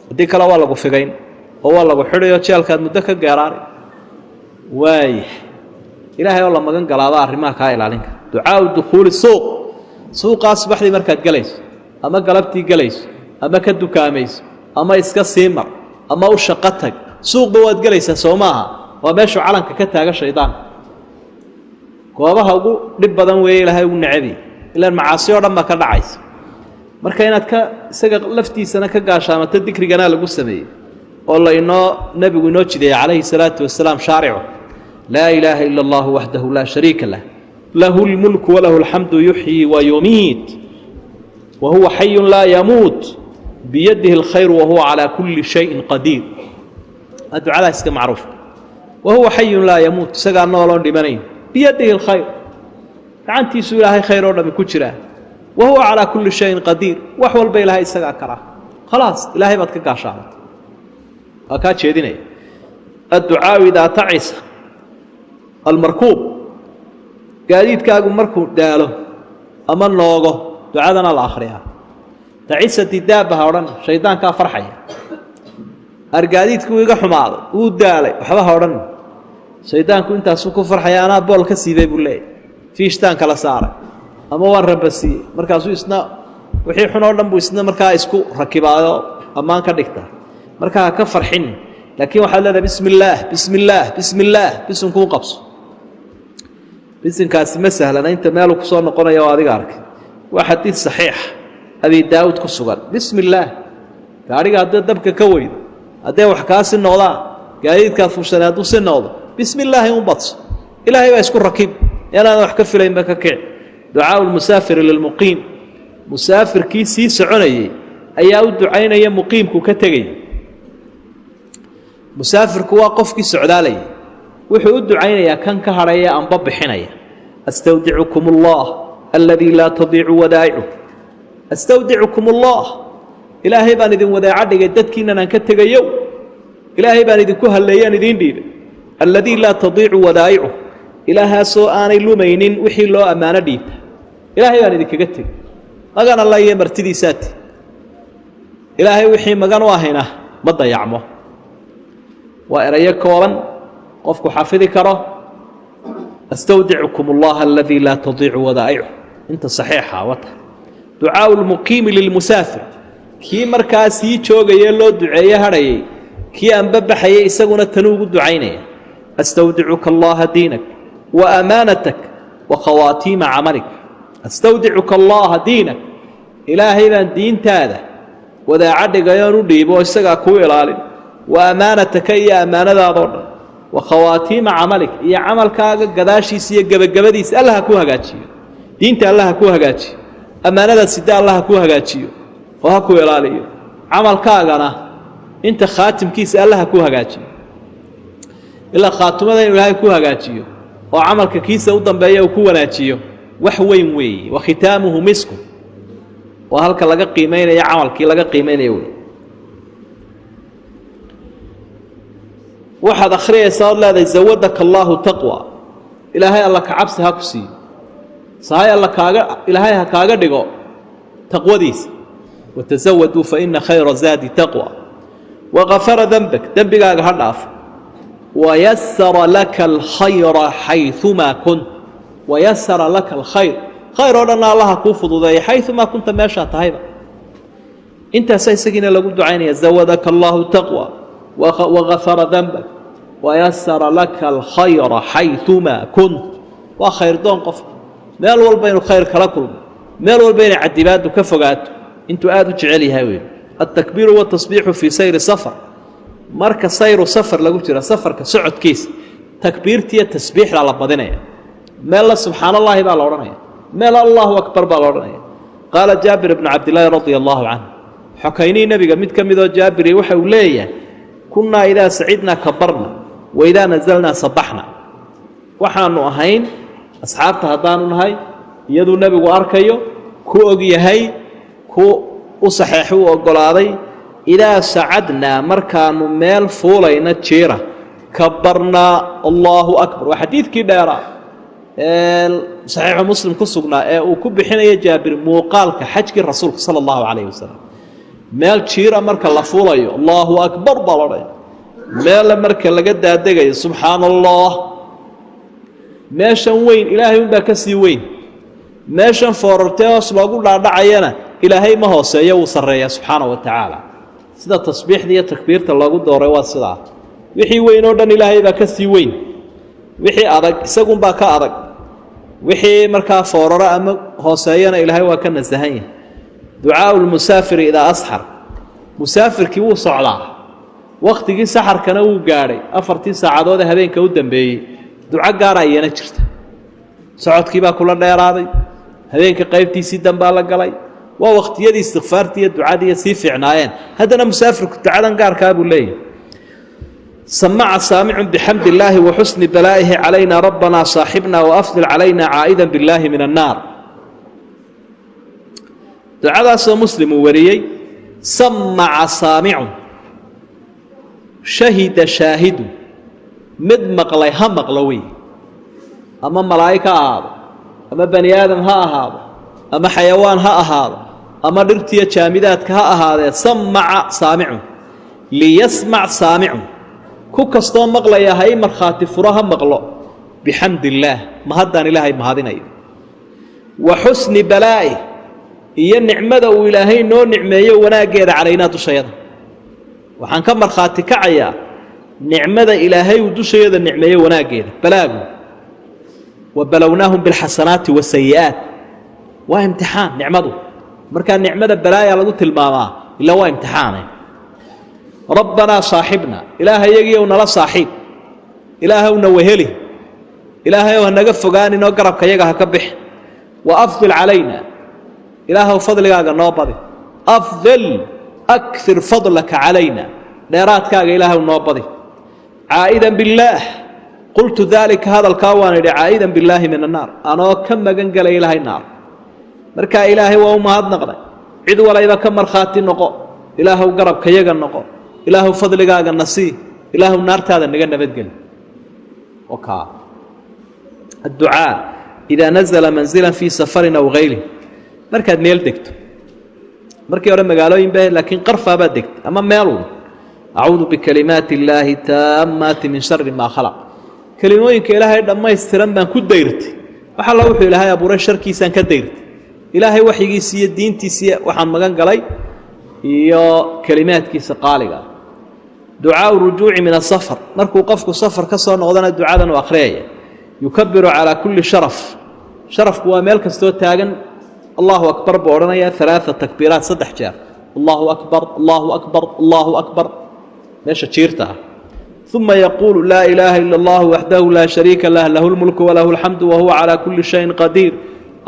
hadii kala waa lagu figayn oo waa lagu xidhayo jeelkaad muddo ka gaaraan waay ilaahay oo la magan galaada arrimaha ka ilaalin ducaa dukhul suuqaas baxdi markaad galayso ama galabtii galayso ama ka dukaamayso ama iska siimar ama u shaqo tag suuqba waad galaysaa Soomaha waa meesha calanka ka taaga shaydaan goobaha ugu dhib badan weey Ilaahay ugu nacabi ilaa macaasi oo dhan ma ka dhacayso marka inaad ka isaga laftiisana ka gaashaamata dikrigana lagu sameeyay oo la nabigu inoo jiday calayhi salaatu wasalaam shaaricu la ilaaha illa allah wahdahu la sharika lah lahu almulku wa lahu alhamdu yuhyi wa yumiit وهو حي لا يموت بيده الخير وهو على كل شيء قدير الدعاء اسك معروف وهو حي لا يموت سغا نولون دمنين بيده الخير عنتي سوره خير ودم كجرا وهو على كل شيء قدير وحول بي لها اسغا كرا خلاص الهي باد كغاشامت اكا جيديني الدعاء اذا تعس المركوب gaadiidkaagu markuu daalo ama noogo ducadana la akhriyaa tacisati daabaha oran shaydaanka farxaya argaadiidku iga xumaado uu daalay waxba oran shaydaanku intaas ku farxaya ana bool ka siibay buu leeyahay fiishtaan kala saaray ama waan rabasi markaas uu isna wixii xun oo dhan buu isna markaa isku rakibaado amaan ka dhigta markaa ka farxin laakiin waxa la bismillaah bismillaah bismillaah bisunku qabso bisinkaas ma sahlana inta meel ku soo noqonayo adiga arkay وحديث صحيح أبي داود كسوغان بسم الله gaariga hadda dabka ka weyd hadee wax ka sin noqda gaadiidka fushanaad u sin noqdo bismillah um bats ilaahay baa isku rakib yana wax ka filayn ba ka kic ducaa ul musaafir lil muqim musaafirkii si soconayay ayaa u ducaynaya muqiimku ka tagay musaafirku waa qofkii socdaalay wuxuu u ducaynayaa kan ka haraya amba bixinaya astawdi'ukumullah alladhi la tadi'u wadaa'i'u astawdi'ukumullah ilaahay baan idin wadaaca dhigay dadkiina aan ka tagayo ilaahay baan idin ku haleeyaan idin dhiibay alladhi la tadi'u wadaa'i'u ilaaha soo aanay lumaynin wixii loo amaano dhiibta ilaahay baan idin kaga tagay magan allah iyo martidiisaati ilaahay wixii magan u ahayna ma dayacmo waa erayo kooban qofku xafidi karo astawdicukum allaha aladii laa tadiicu wadaa'icu inta saxiixa wata ducaau lmuqiimi lilmusaafir kii markaa sii joogaya loo duceeye hadhayay kii anba baxayay isaguna tanuu ugu ducaynaya astawdicuka allaha diinak wa amaanatak wa khawaatiima camalik astawdicuka allaha diinak ilaahay baan diintaada wadaaca dhigayoon u dhiibo isagaa kuu ilaalin wa ammaanataka iyo ammaanadaadoo dhan wa khawaatiima camalik iyo camalkaaga gadaashiisa iyo gebagabadiisa alla ha kuu hagaajiyo diinta alla ha kuu hagaajiyo ammaanadaad sida alla ha kuu hagaajiyo oo ha kuu ilaaliyo camalkaagana inta khaatimkiisa alla ha kuu hagaajiyo ilaa khaatimada inuu ilaahay ku hagaajiyo oo camalka kiisa u dambeeya uu ku wanaajiyo wax weyn weeye wa khitaamuhu misku waa halka laga qiimaynaya camalkii laga qiimaynaya wey waxaad akhriyaysaa ood leedahay zawadaka allaahu taqwa ilaahay alla ka cabsi ha ku siiyo sahay alla ilaahay ha kaaga dhigo taqwadiisa watasawaduu fa ina khayra zaadi taqwa wagafara dembak dembigaaga ha dhaafo wayasara laka alkhayra xayumaa kunt wayasara laka alkhayr khayr oo dhanna allaha kuu fududeeya xayumaa kunta meeshaa tahayba intaasa isagiina lagu ducaynaya zawadaka allaahu taqwa wagafara dembak wayasara laka alkhayra xayumaa kunt waa khayrdoon qofka meel walba inuu khayr kala kulmo meel walba inay cadibaadu ka fogaato intuu aada u jecel yahay wey altakbiiru watasbiixu fii sayri safar marka sayru safar lagu jira safarka socodkiisa takbiirtiiyo tasbiixdaa la badinaya meella subxaan allaahi baa la odhanaya meel allahu akbar baa la odhanaya qaala jaabir ibnu cabdillaahi radia allaahu canhu xokaynihii nebiga mid ka midoo jaabiri waxa uu leeyahay kunnaa idaa sacidnaa kabarna wa idaa nasalnaa sabaxna waxaanu ahayn asxaabta haddaanu nahay iyaduu nebigu arkayo ku og yahay ku u saxeexu u oggolaaday idaa sacadnaa markaanu meel fuulayna jiira kabarnaa allaahu akbar waa xadiidkii dheeraa ee saxiixu muslim ku sugnaa ee uu ku bixinaya jaabir muuqaalka xajkii rasuulka sala allahu calayhi wasalam meel jiira marka la fuulayo allaahu akbar baa lodhaya meelle marka laga daadegayo subxaana allah meeshan weyn ilaahay unbaa ka sii weyn meeshan foorartee hoos loogu dhaadhacayana ilaahay ma hooseeyo wuu sarreeyaa subxaana wa tacaala sida tasbiixda iyo takbiirta loogu dooray waa sidaa wixii weyn oo dhan ilaahay baa ka sii weyn wixii adag isagunbaa ka adag wixii markaa fooraro ama hooseeyana ilaahay waa ka nasahan yahay ducaau lmusaafiri idaa asxar musaafirkii wuu socdaa wakhtigii saxarkana wuu gaadhay 4 saacadood ee habeenka u dambeeyey duco gaara ayana jirta socodkii baa kula dheeraaday habeenka qaybtiisii dambaa la galay waa waqtiyadii istighfaartii iyo ducadii sii fiicnaayeen haddana musaafirku ducadan gaarkaa buu leeyahay samaca saamicun bixamdi illaahi wa xusni balaa'ihi calayna rabbanaa saaxibna wa afdil calayna caa'idan billaahi min annaar ducadaasoo muslim uu wariyey samaca saamicun shahida shaahidu mid maqlay ha maqlo wey ama malaa'ig ha ahaado ama bani aadam ha ahaado ama xayawaan ha ahaado ama dhirtiyo jaamidaadka ha ahaadee samaca saamicun liyasmac saamicun ku kastoo maqlaya ha i markhaati furo ha maqlo bixamdi illaah mahaddaan ilaahay mahadinayo wa xusni balaa'ih iyo nicmada uu ilaahay noo nicmeeyo wanaaggeeda calaynaa dushayada waxaan ka markhaati kacayaa nicmada ilaahay uu dushayada nicmeeyo wanaaggeeda balaagu wa balownaahum bilxasanaati wasayi'aat waa imtixaan nicmadu markaa nicmada balaaya lagu tilmaamaa ilaa waa imtixaane rabbanaa saaxibna ilaahayagiiyow nala saaxiib ilaahowna weheli ilaahayow hanaga fogaaninoo garabka yaga ha ka bixi wa afdil calayna ilaahow fadligaaga noo badi afdil akir fadlaka calayna dheeraadkaaga ilaahow noo badi caa'idan billaah qultu daalika hadalkaa waan idhi caa'idan billaahi min annaar anoo ka magan gelay ilaahay naar markaa ilaahay waa u mahadnaqnay cid walayba ka markhaati noqo ilaahow garabka yaga noqo ilaahow fadligaaga nasii ilaahow naartaada naga nabadgeli adducaa idaa nazala manzilan fii safarin aw hayri markaad meel degto markii hore magaalooyin ba laakiin qarfaabaad degtay ama meelun acuudu bikalimaati illaahi taammaati min shari maa khalaq kelimooyinka ilaahay dhammaystiran baan ku dayrtay waxa alla wuxuu ilaahay abuuray sharkiisaan ka dayrtay ilaahay waxyigiisa iyo diintiisa waxaan magan galay iyo kalimaadkiisa qaaliga ducaa rujuuci min asafar markuu qofku safar ka soo noqdana ducadan uu akhriyay yukabbiru ala kulli sharafku waa meel kastoo taagan allahu akbar buu odhanaya 3 takbiiraat 3 jeer allahu akbar allahu akbar allahu akbar meesha jiirta ثم يقول لا إله إلا الله وحده لا شريك له له الملك وله الحمد وهو على كل شيء قدير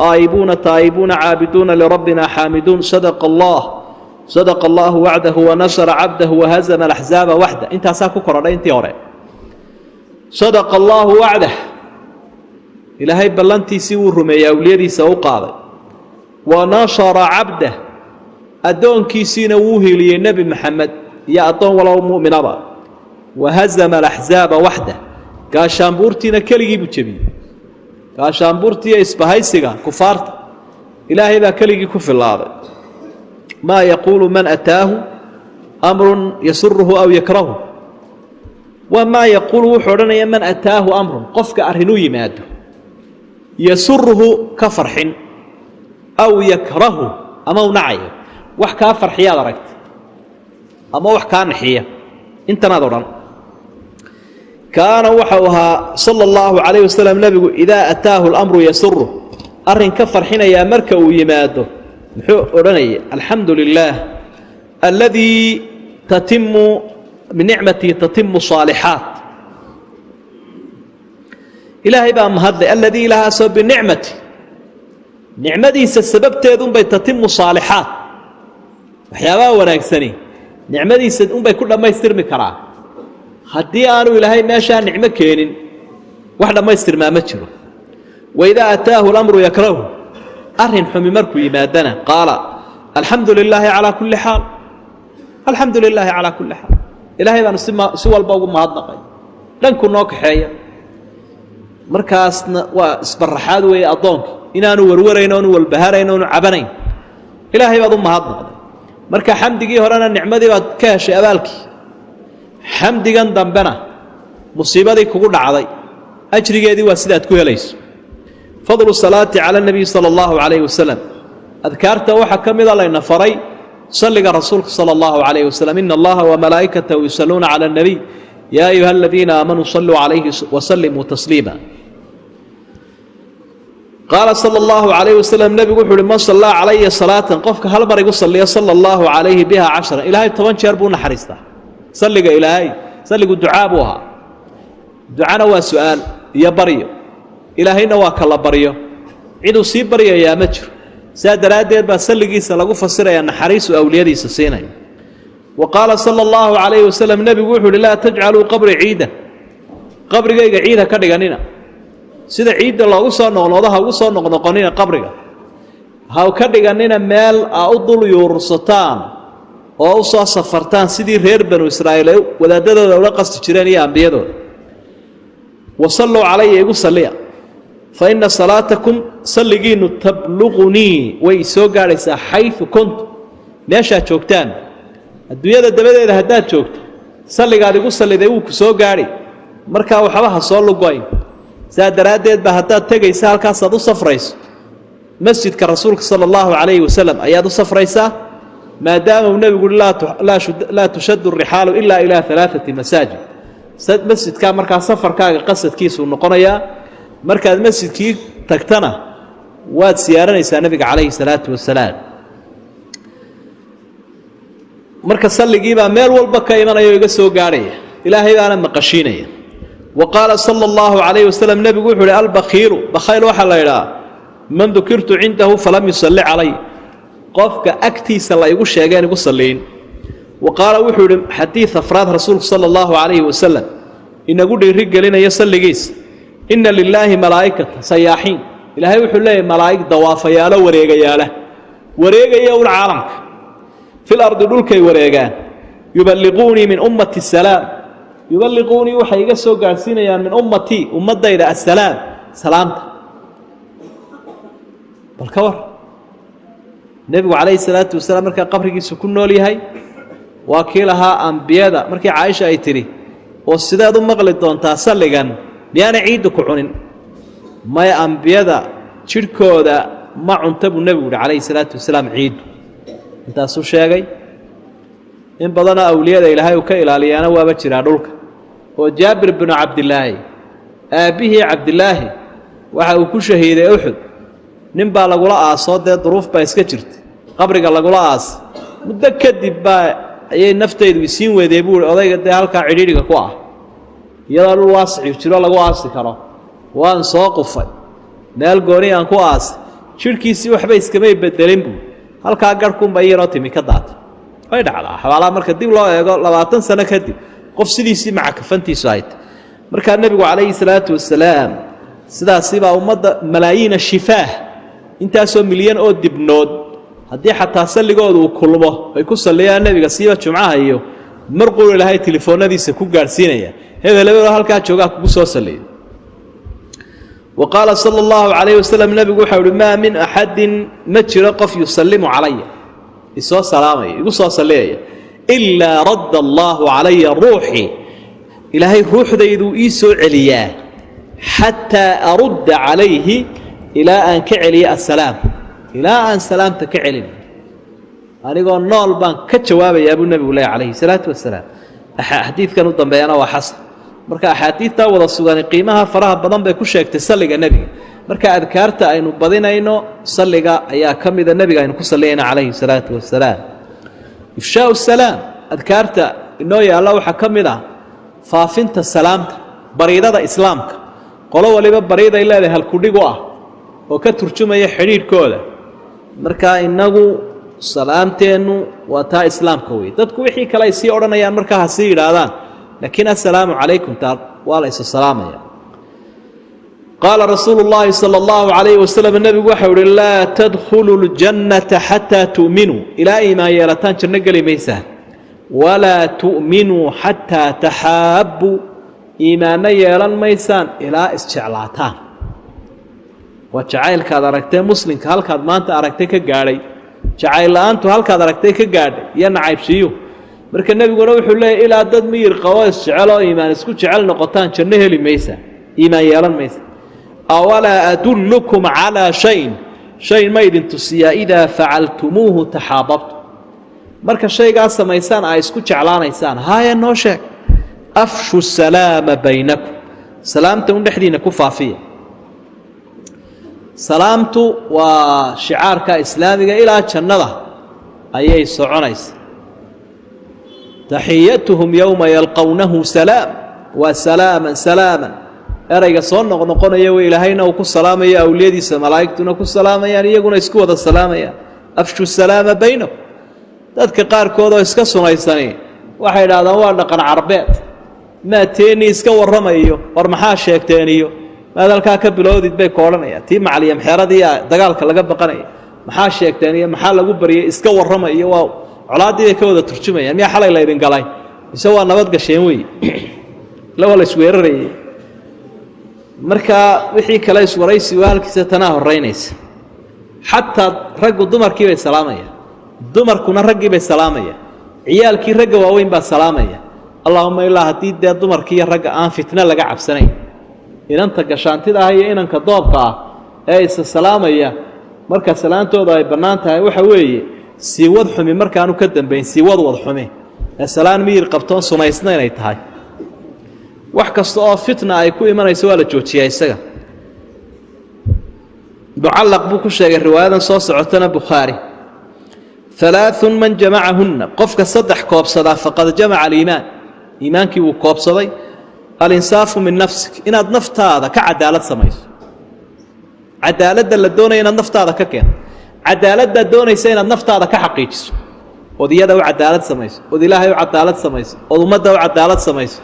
آيبون تائبون عابدون لربنا حامدون صدق الله وعده ونصر عبده وهزم الأحزاب وحده انت ساكو كرر انت يوري صدق الله وعده إلهي بلنتي سيو الرمي أوليدي سو قاضي ونصر عبده أدون كيسين ووهي لي النبي محمد يا أطون ولو مؤمن أبا وهزم الأحزاب وحده كاشامبورتينا كلغي بجبي كاشامبورتي إسبهايسيغا كفارت إلهي با كلغي كفر الله ما يقول من أتاه أمر يسره أو يكرهه وما يقول حرنا من أتاه أمر قفك أرهنو يماده يسره كفرح أو يكرهه أما ونعي وحكا فرحيا دركت أما وحكا نحيا انت نظرا كان وحوها صلى الله عليه وسلم نبي إذا أتاه الأمر يسره أرن كفر حين يا مركو يماده الحمد لله الذي تتم من نعمته تتم صالحات إلهي بقى مهدي الذي لها سبب نعمتي نعمتي سبب تيدون بي تتم صالحات وحيابا وناكسني نعمتي سبب بي كل ما يسترمي كراه هدي آنو إلهي ما شاء نعمة كينين واحدة ما يستر ما متشره وإذا أتاه الأمر يكرهه أرهن حمي مركو يمادنا قال الحمد لله على كل حال الحمد لله على كل حال إلهي بأن سوى البوغ مهدنقي لن كنوك حيا مركاسنا واسبرحاد وي أضونك إنانو ورورين والبهارين وعبنين إلهي بأن مهدنقي مركا حمدقي هرانا النعمة دي كاش أبالكي حمدقا دنبنا مصيبة دي كقول عضي أجري دي واسدات كويليس فضل الصلاة على النبي صلى الله عليه وسلم أذكرته وحكم الله إن فري صلى رسولك صلى الله عليه وسلم إن الله وملائكته يصلون على النبي يا أيها الذين آمنوا صلوا عليه وسلموا تسليما قال صلى الله عليه وسلم نبي يقول من صلى عليه صلاة قفك هل مر يصلي صلى الله عليه بها 10 إلهي طبعا شربون حريصته صلق إلهي صلق الدعاء بها دعانا وسؤال يا بريو إلهينا واكلا بريو عيدو سي بريو يا مجر سادرادير با سلغيسا لغو فسريا نحريس اولياديسا سيناي وقال صلى الله عليه وسلم نبي وحو لا تجعلوا قبر عيدا قبرغيغا عيدا كدغانينا sida ciida loogu soo noqnodaha ugu soo noqnoqonina qabriga ha u ka dhiganina meel u dul yuursataan oo u soo safartaan sidii reer banu Israa'iil wadaadadooda ula qasti jireen iyo ambiyadooda وصلوا علي يصليا فإن صلاتكم صليين تبلغني ويسوق على حيث كنت ماشى جوجتان الدنيا دبديده هداد جوجت صلي قاعد يصلي ذي وكسوق علي مركا وحبها صار له قايم سادراديد بهداد تجيس هالكاس هذا صفريس مسجد كرسول صلى الله عليه وسلم أياد صفريسة ما دام النبي يقول لا تشد الرحال إلا إلى 3 مساجد مسجد كان مركز سفر كان قصد كيس ونقنيا مركز مسجد كي تكتنا واد سيارنيسا النبي عليه الصلاة والسلام مركز صلي جيبا ميل والبكا يمانا يقسو قارية إلهي أنا مقشيني وقال صلى الله عليه وسلم نبي يقول البخير بخيل وحلا إله من ذكرت عنده فلم يصلي علي قفك أكتي صلى يقول شيئان يقول صلين وقال وحول حديث أفراد رسول صلى الله عليه وسلم إن قد الرجال لنا يصلي جيس إن لله ملائكة سياحين إلهي وحول له ملائكة ضوافة ياله وريقا يا العالم في الأرض دولك وريقان يبلغوني من أمة السلام يبلغوني وحي يقسو قارسين من أمتي أمت إلى السلام سلامته بالكور النبي عليه الصلاة والسلام مركا قبرك سكنوا لي هاي وكيلها أنبياء مركي عائشة أي تري والسداد مغلط دون تاسلقا miyaana ciiddu ku cunin maya ambiyada jidhkooda ma cunta buu nebigu yihi calayhi salaatu wasalaam ciiddu intaasuu sheegay in badanoo awliyada ilaahay uu ka ilaaliyaana waaba jiraa dhulka oo jaabir binu cabdilaahi aabbihii cabdilaahi waxa uu ku shahiiday uxud nin baa lagula aasoo dee duruuf baa iska jirta qabriga lagula aasay muddo kadib baa ayay naftaydu isiin weedee buu odayga dee halkaa cidhiidhiga ku ah iyadoo dhul waasici jiro lagu aasi karo waan soo qufay meel gooni aan ku aasay jidhkiisii waxba iskamay bedelin buu halkaa garhkunba iyaroo timi ka daatay way dhacdaa xabaalaha marka dib loo eego 20 sano kadib qof sidiisii maca kafantiisu ahayd markaa nebigu calayhi salaatu wasalaam sidaasibaa ummadda malaayiina shifaah intaasoo milyan oo dibnood haddii xataa salligooda uu kulmo ay ku salliyaan nebiga siiba jumcaha iyo marquu ilaahay telefoonadiisa ku gaadhsiinaya hebelebelo halkaa joogaa kugu soo salliyo wa qaala sala allahu calayhi wasalam nebigu waxau uhi maa min axadin ma jiro qof yusallimu calaya isoo salaamaya igu soo salliyaya ilaa radda allaahu calaya ruuxii ilaahay ruuxdayduu ii soo celiyaa xataa arudda calayhi ilaa aan ka celiya assalaam ilaa aan salaamta ka celin anigoo nool baan ka jawaabayaa buu nebigu leeyahy calayhi salaatu wasalaam xadiidkan u dambeeyana waa xasan marka axaadiidtaa wada sugani qiimaha faraha badan bay ku sheegtay salliga nebiga marka adkaarta aynu badinayno salliga ayaa ka mida nebiga aynu ku salliyayna calayhi salaatu wasalaam ifshaau salaam adkaarta inoo yaalla waxaa ka mid ah faafinta salaamta bariidada islaamka qolo waliba bariiday leedahay halkudhigu ah oo ka turjumaya xidhiidhkooda markaa innagu salaamteennu waa taa islaamka wey dadku wixii kale ay sii odhanayaan markaa ha sii yidhaahdaan laakiin assalaamu calaykum taa waa la isa salaamaya qaala rasuulu llaahi sala allahu calayhi wasalam nebigu waxau uhi laa tadkhulu ljannata xataa tu'minuu ilaa iimaan yeelataan janno geli maysaan walaa tu'minuu xataa taxaabbuu iimaanno yeelan maysaan ilaa isjeclaataan waa jacaylkaad aragtee muslimka halkaad maanta aragtay ka gaadhay jacayl la-aantu halkaad aragtay ka gaadhay iyo nacaybsiiyu marka nebiguna wuxuu leeyahy ilaa dad miyir qabo isjecel oo iimaan isku jecel noqotaan janno heli maysa iimaan yeelan maysa awalaa adullukum calaa shayin shay ma idin tusiyaa idaa facaltumuuhu taxaababtu marka shaygaas samaysaan aa isku jeclaanaysaan haaya noo sheeg afshu salaama baynakum salaamta un dhexdiinna ku faafiya salaamtu waa shicaarka islaamiga ilaa jannada ayay soconaysa taxiyatuhum yowma yalqownahu salaam waa salaaman salaaman erayga soo noqnoqonaya way ilaahayna uu ku salaamaya awliyadiisa malaa'igtuna ku salaamayaan iyaguna isku wada salaamayaan afshu salaama baynakum dadka qaarkood oo iska sunaysani waxay idhahdaan waa dhaqan carbeed maa teeni iska warramayo war maxaa sheegteeniyo maad halkaa ka bilowdid bay ka odhanayaan tii macaliyam xeeradii dagaalka laga baqanaya maxaa sheegteeniyo maxaa lagu baryay iska warramayo waa colaaddii bay ka wada turjumayaan miyaa xalay laydin galay mise waa nabad gasheen wey lawa la isweerarayay marka wixii kale iswaraysi waa halkiisa tanaa horraynaysa xataa raggu dumarkii bay salaamayaan dumarkuna raggii bay salaamayaan ciyaalkii ragga waaweyn baa salaamaya allaahuma ilaa haddii dee dumarkiiyo ragga aan fitno laga cabsanayn inanta gashaantida ah iyo inanka doobka ah ee isa salaamaya marka salaantooda ay bannaan tahay waxa weeye siiwad xumi markaanu ka dambayn siiwad wad xumi ee salaan miyir qabtoon sunaysna inay tahay wax kasta oo fitna ay ku imanayso waa la joojiyaa isaga mucallaq buu ku sheegay riwaayadan soo socotana bukhaari alaaun man jamacahunna qofka saddex koobsadaa faqad jamaca aliimaan iimaankii wuu koobsaday alinsaafu min nafsik inaad naftaada ka cadaalad samayso cadaaladda la doonaya inaad naftaada ka keento cadaaladdaad doonaysa inaad naftaada ka xaqiijiso ood iyada u cadaalad samayso ood ilaahay u cadaalad samayso ood ummadda u cadaalad samayso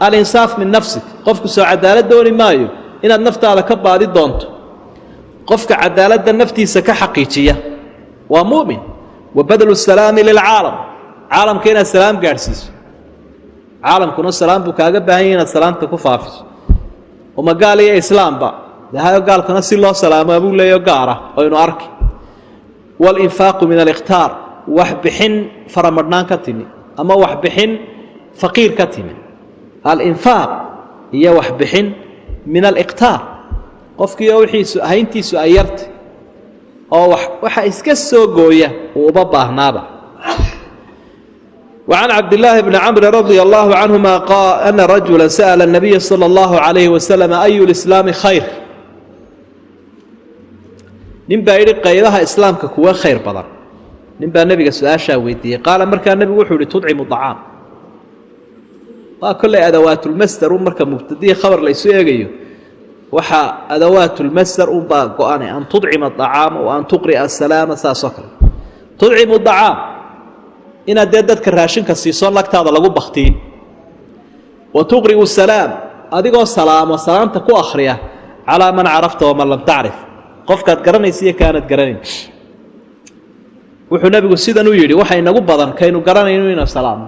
alinsaaf min nafsik qofku soo cadaalad dooni maayo inaad naftaada ka baadi doonto qofka cadaaladda naftiisa ka xaqiijiya waa mu'min wa badlu salaami lilcaalam caalamka inaad salaam gaadhsiiso caalamkuna salaam buu kaaga baahan yahay inaad salaamta ku faafiso uma gaal iyo islaamba dahayo gaalkana si loo salaamaa buu leeyaho gaara oynu arki walinfaaqu min alikhtaar wax bixin faramadhnaan ka timi ama wax bixin faqiir ka timi alinfaaq iyo wax bixin min aliqtaar qofkii oo wixiisu ahayntiisu ay yartay oo waxa iska soo gooya uu uba baahnaaba. وعن عبد الله بن عمرو رضي الله عنهما قال أن رجلا سأل النبي صلى الله عليه وسلم أي الإسلام خير نبا يري قيدها إسلامك كوا خير بدر نبا النبي سؤال شاويتي قال مركا النبي وحول تطعم الطعام كل أدوات المصدر ومركا مبتدئ خبر ليس يجيو وحا أدوات المصدر وباقواني أن تطعم الطعام وأن تقرئ السلام ساسكر تطعم الطعام inaad dee dadka raashinka siiso lagtaada lagu baktiin wa tuqri'u salaam adigoo salaanta ku akhriya calaa man carafta waman lam tacrif qofkaad garanaysa iyo kaanad garanayn. wuxuu nebigu sidan u yidhi waxa inagu badan kaynu garanayno inaan salaamo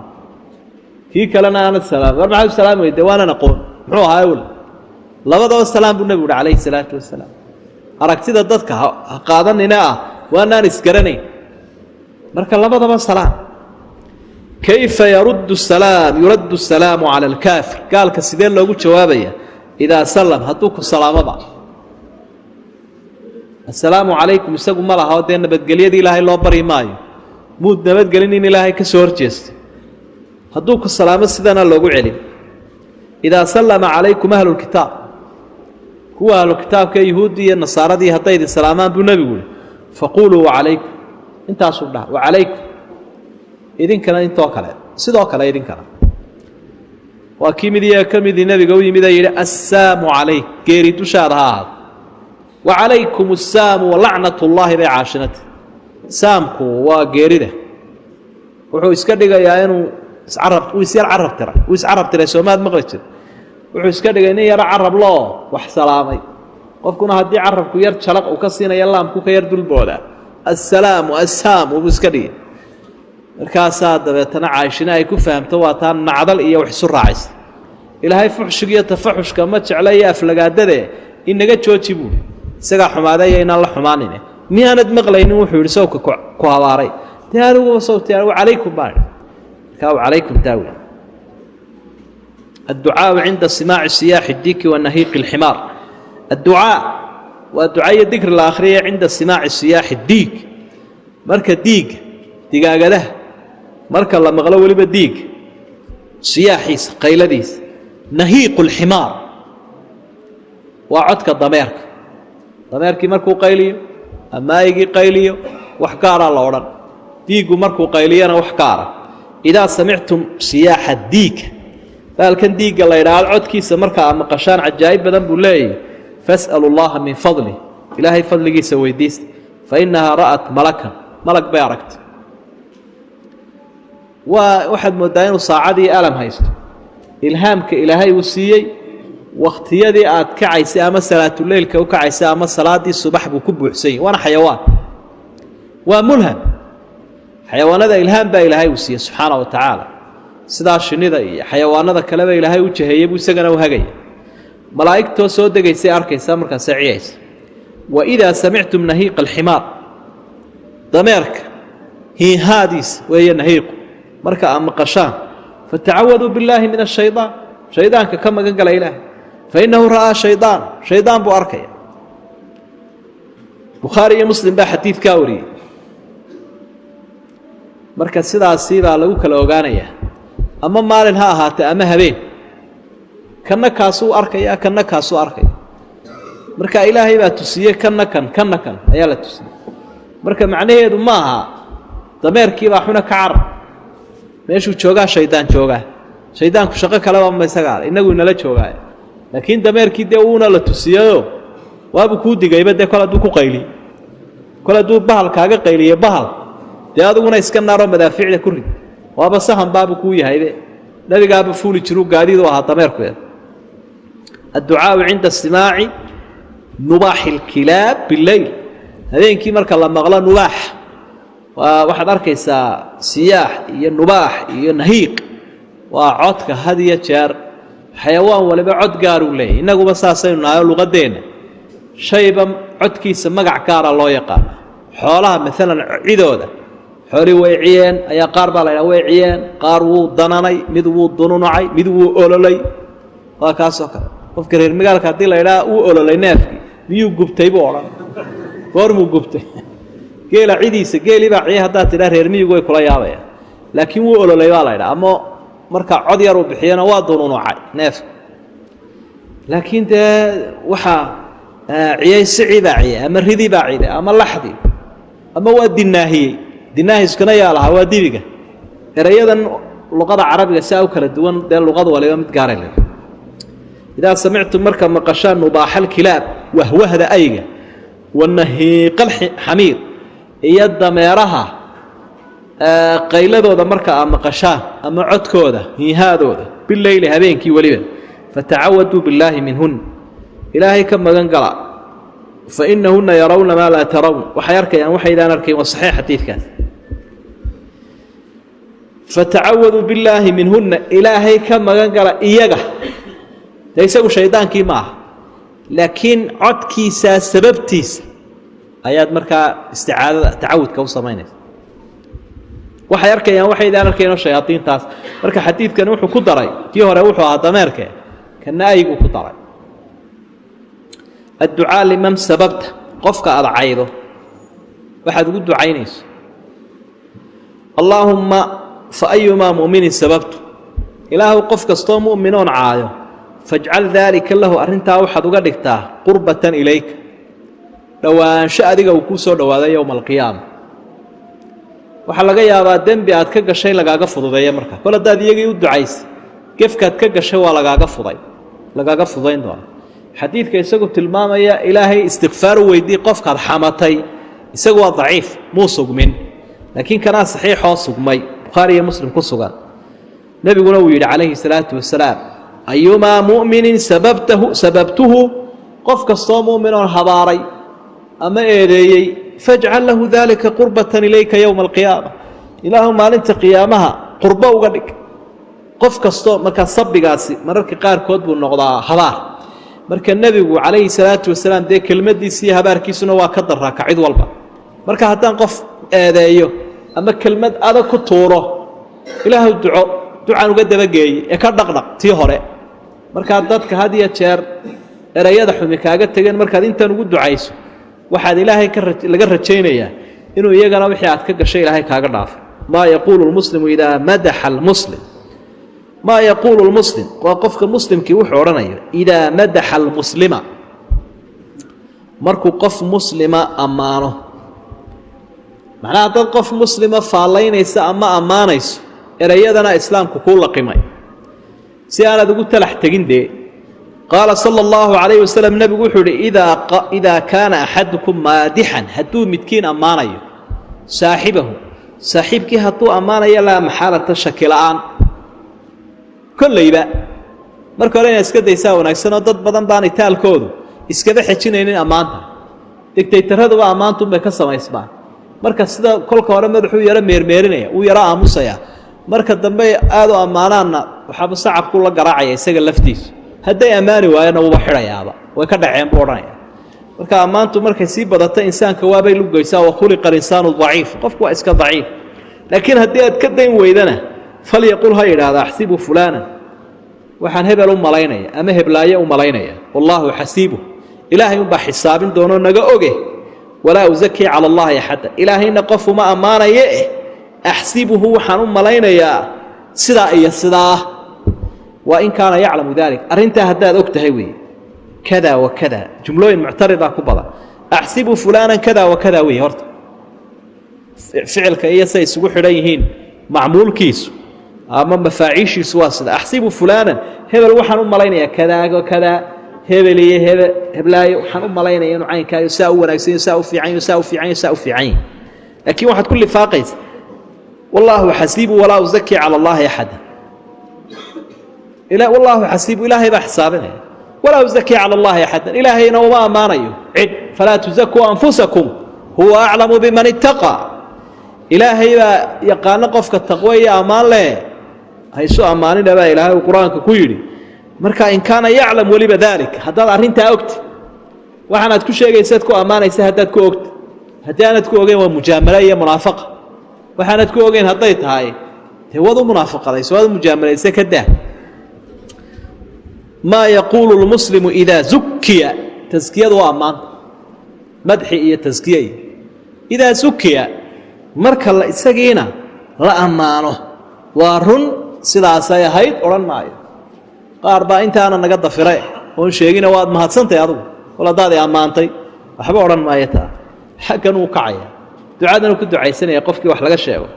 kii kalena aanad salaam war maxaad u salaami weyde waanan aqoon muxuu ahaa awel labadaba salaam buu nebigu yihi calayhi salaatu wasalaam. aragtida dadka ha qaadanina ah waanaan isgaranayn marka labadaba salaam. كيف يرد السلام على الكافر قال كسيدين لوغو جوابيا إذا سلم هدوك السلام بعض السلام عليكم يساقوا مالا هاودين نبتقلية دي إلهي الله بري مايو مود نبتقلين إلهي كسور جيست هدوك السلام السيدان لوغو علم إذا سلم عليكم أهل الكتاب هو أهل الكتاب كيهودي النصارى دي هطيد السلامان دون نبي فقولوا وعليكم انت أصول الله وعليكم idinkana intoo kale sidoo kale idinkana waa kii midiya ka midii nabiga u yimid ayay assaamu calayk geeri dushaada ha ahaado wa calaykum assaamu wa lacnatullaahi bay caashinata saamku waa geerida wuxuu iska dhigayaa inuu iscarab tiray soomaad maqli jir wuxuu iska dhigay nin yaro carab loo wax salaamay qofkuna haddii carabku yar jalaq uu ka siinaya laamku ka yar dulbooda assalaamu assaamu buu iska dhigay markaasaa dabeetana caashina ay ku fahamto waa taa nacdal iyo wax isu raacaysa ilaahay fuxshiga iyo tafaxushka ma jecla iyo aflagaadade inaga jooji buu isagaa xumaaday inaan la xumaanine miyaanad maqlaynin wuxuu yidhi sawka ku habaaray dee aniguba sawti calaykum baan kaa calaykum taawi الدعاء عند سماع السياح الديك والنهيق الحمار الدعاء والدعاء الذكر الآخرية عند سماع السياح الديك مركز ديك دقاقة marka la maqlo waliba diig siyaaxiis qayladiis nahiiqul ximaar waa codka dameerkii markuu qayliyo ama aygii qayliyo wax gaara la odhan diigu markuu qayliyana wax gaara idaa samictum siyaaxa diig baalkan diiga la yidhaahdo codkiisa marka ama qashaan cajaa'ib badan buu leeyahay fas'alu llaha min fadlih ilaahay fadligiisa weydiista fa innahaa ra'at malakan malag bay aragtay waxaad moodaa inuu saacadii alam haysto ilhaamka ilaahay uu siiyey wakhtiyadii aad kacaysay ama salaatuleylka u kacaysay ama salaadii subax buu ku buuxsan yahay waana xayawaan waa mulham xayawaanada ilhaam baa ilaahay uu siiyey subxaana wa tacaala sidaa shinnida iyo xayawaanada kaleba ilaahay u jaheeyey buu isagana u hagaya malaa'igtoo soo degaysay arkaysaa markaasay ciyaysa wa idaa samictum nahiiqa alximaar dameerka hiihaadiis weeye nahiiqu marka aad maqashaan fatacawaduu billaahi min ashayaan shaydaanka ka magan gala ilaahay fainahu ra'aa shaydaan buu arkaya bukhaari iyo muslim baa xadiidkaa wariyey marka sidaasii baa lagu kala ogaanayaa ama maalin ha ahaatee ama habeen kanna kaasuu arkaya kanna kaasuu arkaya marka ilaahay baa tusiyey kanna kan ayaa la tusiyey marka macnaheedu ma aha dameerkii baa xuna ka carab meeshuu joogaa shaydaan joogaa shaydaanku shaqo kaleba ma isagaa inagu inala joogaa laakiin dameerkii dee uuna la tusiyeyo waabuu kuu digayba dee kol hadduu ku qayliye kol hadduu bahal kaaga qayliye bahal dee adiguna iska naaroo madaafiicda ku rid waaba sahan baabuu kuu yahaybe nabigaaba fuuli jiruu gaadiidu ahaa dameerkueeda adducaau cinda istimaaci nubaaxi ilkilaab bileyl habeenkii marka la maqlo nubaax waxaad arkaysaa siyaax iyo nubaax iyo nahiiq waa codka had iyo jeer xayawaan waliba cod gaaruu leeyahy innaguba saasaynu nahayo luqadeenna shayba codkiisa magac gaara loo yaqaana xoolaha maalan cidooda xoolii way ciyeen ayaa qaar baa la ydhaha way ciyeen qaar wuu dananay mid wuu dununacay mid wuu ololay waa kaasoo kale qofka reer magaalka haddii la idhaa uu ololay neefkii miyuu gubtay buu odhan goormuu gubtay geela cidiisa geelii baa ciye haddaad tidhaa reer miyigu way kula yaabayaan laakiin wuu ololay baa la idhaa ama markaa cod yar uu bixiyana waa dununuucay neefka laakiin dee waxaa ciyay sicii baa ciye ama ridii baa cide ama laxdii ama waa dinaahiyey dinaahiskuna yaa lahaa waa dibiga erayadan luqada carabiga saa u kala duwan dee luqada waliba mid gaaray leh idaa samictum marka maqashaan nubaaxal kilaab wahwahda ayga wanahiiqal xamiir iyo dameeraha qayladooda marka aad maqashaan ama codkooda hiihaadooda bileyli habeenkii weliba fatacawaduu billaahi minhun ilaahay ka magan gala fa inahunna yarawna maa laa tarawn waxay arkayaan waxaydaan arkayn waa saxiix xadiidkaas fatacawaduu billaahi minhunna ilaahay ka magan gala iyaga dee isagu shaydaankii ma aha laakiin codkiisaa sababtiisa ayaad markaa isticaadada tacawudka u samaynaysa waxay arkayaan waxaydaan arkaynoo shayaadiintaas marka xadiidkani wuxuu ku daray kii hore wuxuu ahaa dameerke kana ayguu ku daray adducaa liman sababta qofka aad caydo waxaad ugu ducaynayso allaahumma fa ayumaa mu'minin sababtu ilaahu qof kastoo mu'minoon caayo fajcal daalika lahu arrintaa waxaad uga dhigtaa qurbatan ilayka dhowaansho adiga uu kuu soo dhowaaday yowma alqiyaama waxaa laga yaabaa dembi aad ka gashay lagaaga fududeeya markaa kol haddaad iyagii u ducaysay gefkaad ka gashay waa lagaaga fudayn doona xadiidka isagu tilmaamaya ilaahay istikfaar u weydii qofkaad xamatay isagu waa daciif muu sugmin laakiin kanaa saxiixoo sugmay bukhaari iyo muslim ku sugan nebiguna uu yidhi calayhi salaatu wasalaam ayumaa mu'minin sababtuhu qof kastoo mu'minoon habaaray ama eedeeyey fajcal lahu daalika qurbatan ilayka yowma alqiyaama ilaahu maalinta qiyaamaha qurbo uga dhig qof kastoo markaa sabbigaasi mararka qaarkood buu noqdaa habaar marka nebigu calayhi salaatu wasalaam dee kelmaddiisi iyo habaarkiisuna waa ka daraa ka cid walba marka haddaan qof eedeeyo ama kelmad adag ku tuuro ilaahu ducaan uga dabageeyey ee ka dhaqdhaq tii hore markaa dadka had iyo jeer erayada xumi kaaga tegeen markaad intan ugu ducayso waxaad ilaahay laga rajaynayaa inuu iyagana wixii aad ka gashay ilaahay kaaga dhaafo maa yaquulu lmuslimu idaa madaxa almuslim maa yaquulu lmuslim waa qofka muslimkii wuxuu odhanayo idaa madaxa almuslima markuu qof muslima ammaano macnaha dad qof muslima faallaynaysa ama ammaanayso erayadana islaamku kuu laqimay si aanaad ugu talax tegin dee qaala sala allahu calayhi wasalam nebigu wuxuu idhi idaa kaana axadukum maadixan hadduu midkiin ammaanayo saaxibahu saaxiibkii hadduu ammaanayo laa maxaalata shaki la'aan kollayba marka hore inaad iska daysaa wanaagsanoo dad badan baanay taalkoodu iskaba xejinaynin ammaanta digtaytaraduba ammaantunbay ka samaysmaan marka sida kolka hore madaxuu yaro meermeerinaya uu yaro aamusaya marka dambe aad u ammaanaanna waxaaba sacabku la garaacaya isaga laftiisu hadday ammaani waayana wuuba xidhayaaba way ka dhaceen buu odhanaya marka ammaantu markay sii badata insaanka waabay lugaysaa wa khuliqa alinsaanu daciif qofku waa iska daciif laakiin haddii aad ka dayn weydana falyaqul ha yidhaahda axsibu fulaanan waxaan hebel u malaynaya ama heblaaye u malaynaya wallaahu xasiibuh ilaahay unbaa xisaabin doonoo naga oge walaa usakii cala allahi axadda ilaahayna qof uma ammaanaye axsibuhu waxaan u malaynayaa sidaa iyo sidaa waa in kaana yaclamu dalik arrintaa haddaad og tahay weeye kada wa kada jumlooyin muctaridaa ku badan axsibu fulaanan kada wa kada weeye horta ficilka iyo say isugu xidhan yihiin macmuulkiisu ama mafaaciishiisu waa sida axsibu fulaanan hebel waxaan u malaynayaa kadaa wa kadaa hebel iyo heblaayo waxaan u malaynaya inuu caynkaayo saa u wanaagsanyo saa u fiicanyo saa u fiicanyo saa u fiicanyo laakiin waxaad ku lifaaqaysa wallaahu xasiibu walaa usakii cala allahi axada wallaahu xasiibu ilaahay baa xisaabinaya walaa usakii cala allahi axadan ilaahayna uma ammaanayo cid falaa tusakuu anfusakum huwa aclamu biman ittaqaa ilaahay baa yaqaano qofka taqwo iyo ammaan leh haysu ammaanina baa ilaahay uu qur-aanka ku yidhi marka in kaana yaclam weliba daalik haddaad arrintaa ogta waxaanaad ku sheegaysaad ku ammaanaysa haddaad ku ogta haddii aanad ku ogeyn waa mujaamalo iyo munaafaqa waxaanad ku ogeyn hadday tahay dee waad u munaafaqadayso waad u mujaamalaysa ka daa maa yaquulu lmuslimu idaa zukiya taskiyadu waa ammaanta madxi iyo taskiya iyo idaa zukiya marka la isagiina la ammaano waa run sidaasay ahayd odhan maayo qaar baa intaana naga dafire oon sheegina waad mahadsantahay adugu kol haddaad i ammaantay waxba odhan maayo taa xaggan uu kacaya ducadan uu ku ducaysanaya qofkii wax laga sheego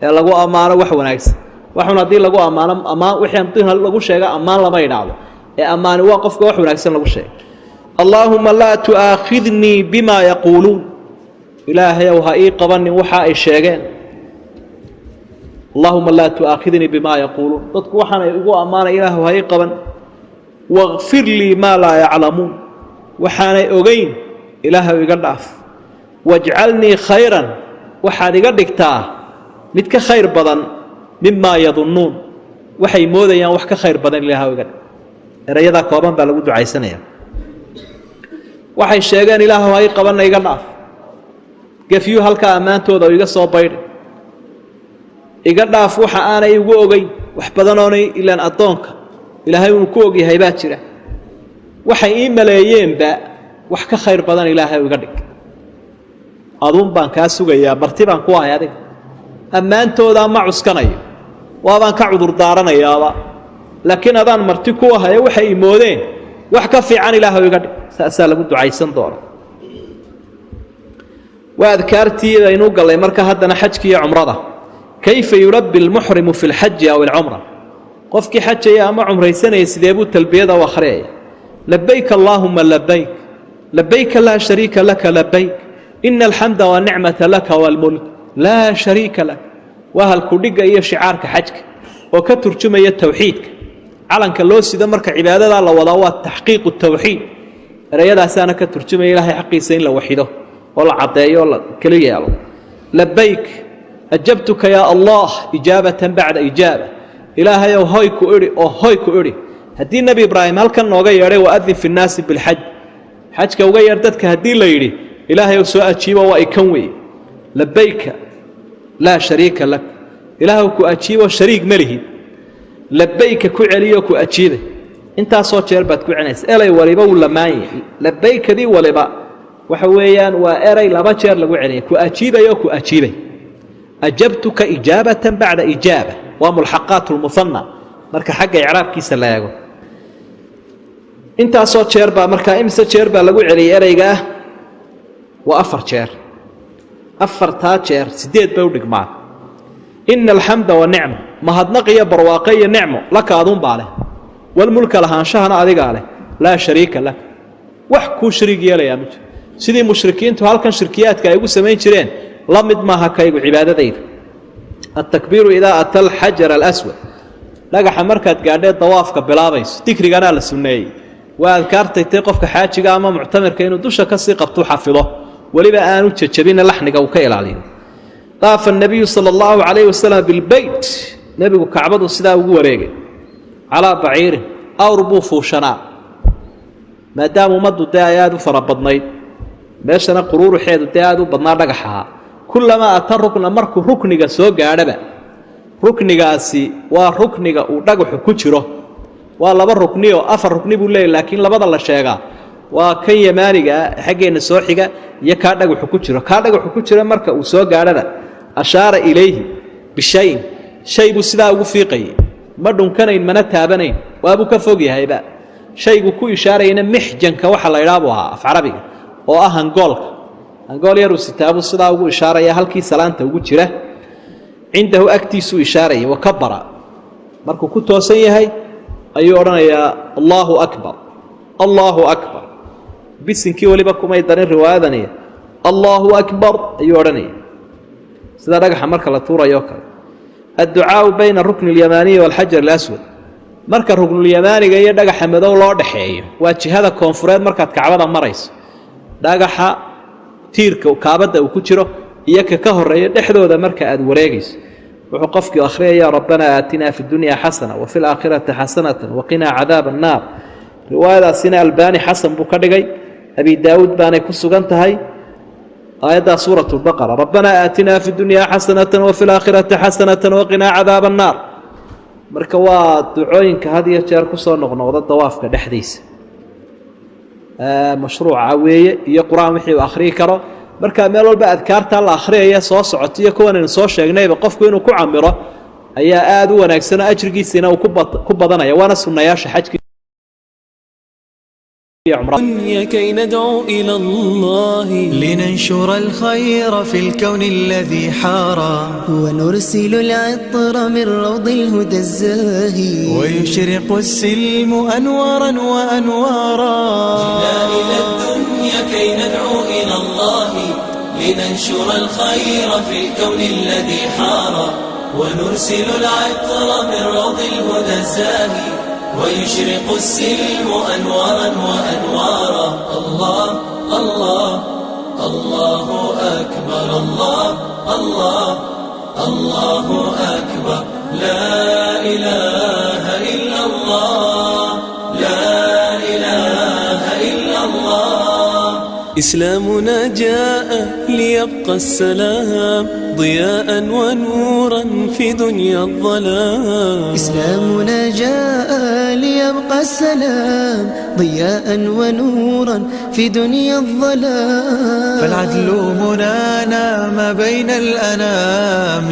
ee lagu ammaano wax wanaagsan waxun haddii lagu ammaano ammaan wixii haddii lagu sheega ammaan lama idhaacdo ee ammaani waa qofka wax wanaagsan lagu sheego allaahuma laa tu'aakhidnii bimaa yaquuluun ilaahayow ha ii qabanin waxa ay sheegeen allaahuma laa tu'aakhidnii bimaa yaquuluun dadku waxaanay igu ammaanay ilaahu ha ii qaban waqfir lii maa laa yaclamuun waxaanay ogayn ilaahaw iga dhaaf wajcalnii khayran waxaad iga dhigtaa mid ka khayr badan mimaa yadunnuun waxay moodayaan wax ka khayr badan ilaahaw iga dhig erayadaa kooban baa lagu ducaysanaya waxay sheegeen ilaahaw ha ii qabanna iga dhaaf gefyu halkaa ammaantooda iga soo baydhay iga dhaaf waxa aanay igu ogayn wax badanoonay ilaan addoonka ilaahay uu ku ogyahay baa jira waxay ii maleeyeenba wax ka khayr badan ilaahay iga dhig aduun baan kaa sugayaa marti baan ku ahay adiga ammaantoodaa ma cuskanayo waabaan ka cudur daaranayaaba laakiin adaan marti ku ahaye waxay ii moodeen wax ka fiican ilaahay iga dhig saasaa lagu ducaysan doona waa adkaartii aynu gallay marka haddana xajki iyo cumrada kayfa yulabbi almuxrimu fi lxaji aw alcumra qofkii xajaya ama cumraysanaya sidee buu talbiyada u akhriyaya labayk allaahuma labayk labayka laa shariika laka labayk ina alxamda wanicmata laka waalmulk laa shariika lak waa halkudhigga iyo shicaarka xajka oo ka turjumaya towxiidka calanka loo sida marka cibaadadaa la wadaa waa taxqiiqu tawxiid erayadaasaana ka turjumaya ilaahay xaqiisa in la waxido oo la caddeeyo oo la keli yeelo labayk ajabtuka yaa allah ijaabatan bacda ijaaba ilaahayow hoy ku idhi oo hoy ku idhi haddii nebi ibraahim halkan nooga yeedhay waadin fi nnaasi bilxaj xajka uga yeedh dadka haddii la yidhi ilaahayow soo ajiibo waa ikan weeye labayka laa shariika lak ilaahw ku ajiibo shariig ma lihid labayka ku celiyo ku ajiibay intaasoo jeer baad ku celinaysa elay waliba wuu lamaanyah labaykadii waliba waxa weeyaan waa eray laba jeer lagu celiyay ku ajiibayo ku ajiibay ajabtuka ijaabatan bacda ijaaba waa mulxaqaat lmuhanna marka xagga icraabkiisa la eego intaasoo jeer baa markaa imise jeer baa lagu celiyay eraygaa waa 4 jeer 4taa jeer 8 bay u dhigmaan ina alxamda wanicma mahadnaq iyo barwaaqe iyo nicmo laka aduun baa leh walmulka lahaanshahana adigaa leh laa shariika lak wax kuu shariig yeelayaa ma jiro sidii mushrikiintu halkan shirkiyaadka ay ugu samayn jireen la mid maaha kaygu cibaadadayda altakbiiru idaa ata alxajar alaswad dhagaxa markaad gaadhee dawaafka bilaabayso dikriganaa la sunneeyey waa adkaartaytay qofka xaajiga ama muctamirka inuu dusha ka sii qabtuu xafido weliba aanu jajabina laxniga uu ka ilaaliyo daafa الnabiyu salى اllahu calayh wasalam bilbeyt nebigu kacbadu sidaa ugu wareegay calaa baciirin awr buu fuushanaa maadaama ummaddu dee ay aad u fara badnayd meeshana quruuruxeedu dee aad u badnaa dhagaxahaa kullamaa ata rukna markuu rukniga soo gaadhaba ruknigaasi waa rukniga uu dhagaxu ku jiro waa 2 rukni oo 4 rukni buu leeyahy laakiin labada la sheegaa waa kan yamaaniga xaggeenna soo xiga iyo kaa dhagaxu ku jiro kaa dhagaxu ku jira marka uu soo gaadhana ashaara ilayhi bishayin shay buu sidaa ugu fiiqayay ma dhunkanayn mana taabanayn waabuu ka fog yahayba shaygu ku ishaarayna mixjanka waxa la idhaa buu ahaa af carabiga oo ah hangoolka hangool yaruu sitaabuu sidaa ugu ishaaraya halkii salaanta ugu jira cindahu agtiisuu ishaarayay wakabara markuu ku toosan yahay ayuu odhanayaa allaahu akbar allaahu akbar bisinkii weliba kumay darin riwaayadani allaahu akbar ayuu odhanaya sida dhagaxa marka la tuurayo kale adducaau bayna rukni اlyamaaniyi waalxajar اlaswad marka ruknulyamaaniga iyo dhagaxa madow loo dhaxeeyo waa jihada koonfureed markaad kacbada marayso dhagaxa tiirka kaabadda uu ku jiro iyo ka horeeya dhexdooda marka aad wareegayso wuxuu qofkii akhriyaya rabbanaa aatinaa fi dunya xasana wafi laakhirati xasanatan waqinaa cadaaba annaar riwaayadaasina albaani xasan buu ka dhigay abi daawuud baanay ku sugan tahay aayaddaa suurat lbaqara rabbanaa aatinaa fi dunyaa xasanatan wafi laakhirati xasanatan waqinaa cadaaba annaar marka waa ducooyinka had iyo jeer ku soo noqnoqda dawaafka dhexdiisa mashruuca weeye iyo quraan wixii uu akhriyi karo marka meel walba adkaarta la akhriyaya soo socoto iyo kuwan aynu soo sheegnayba qofku inuu ku camiro ayaa aad u wanaagsan ajrigiisina uu ku badanaya waana sunnayaasha xajka كي ندعو إلى الله لننشر الخير في الكون الذي حارى ونرسل العطر من روض الهدى الزاهي ويشرق السلم أنوارا وأنوارا جئنا إلى الدنيا كي ندعو إلى الله لننشر الخير في الكون الذي حارى ونرسل العطر من روض الهدى الزاهي ويشرق السلم أنوارا وأنوارا الله الله الله أكبر الله الله الله أكبر لا إله إلا الله لا إله إلا الله إسلامنا جاء ليبقى السلام ضياء ونورا في دنيا الظلام إسلامنا جاء ليبقى السلام ضياء ونورا في دنيا الظلام فالعدل منانا ما بين الأنام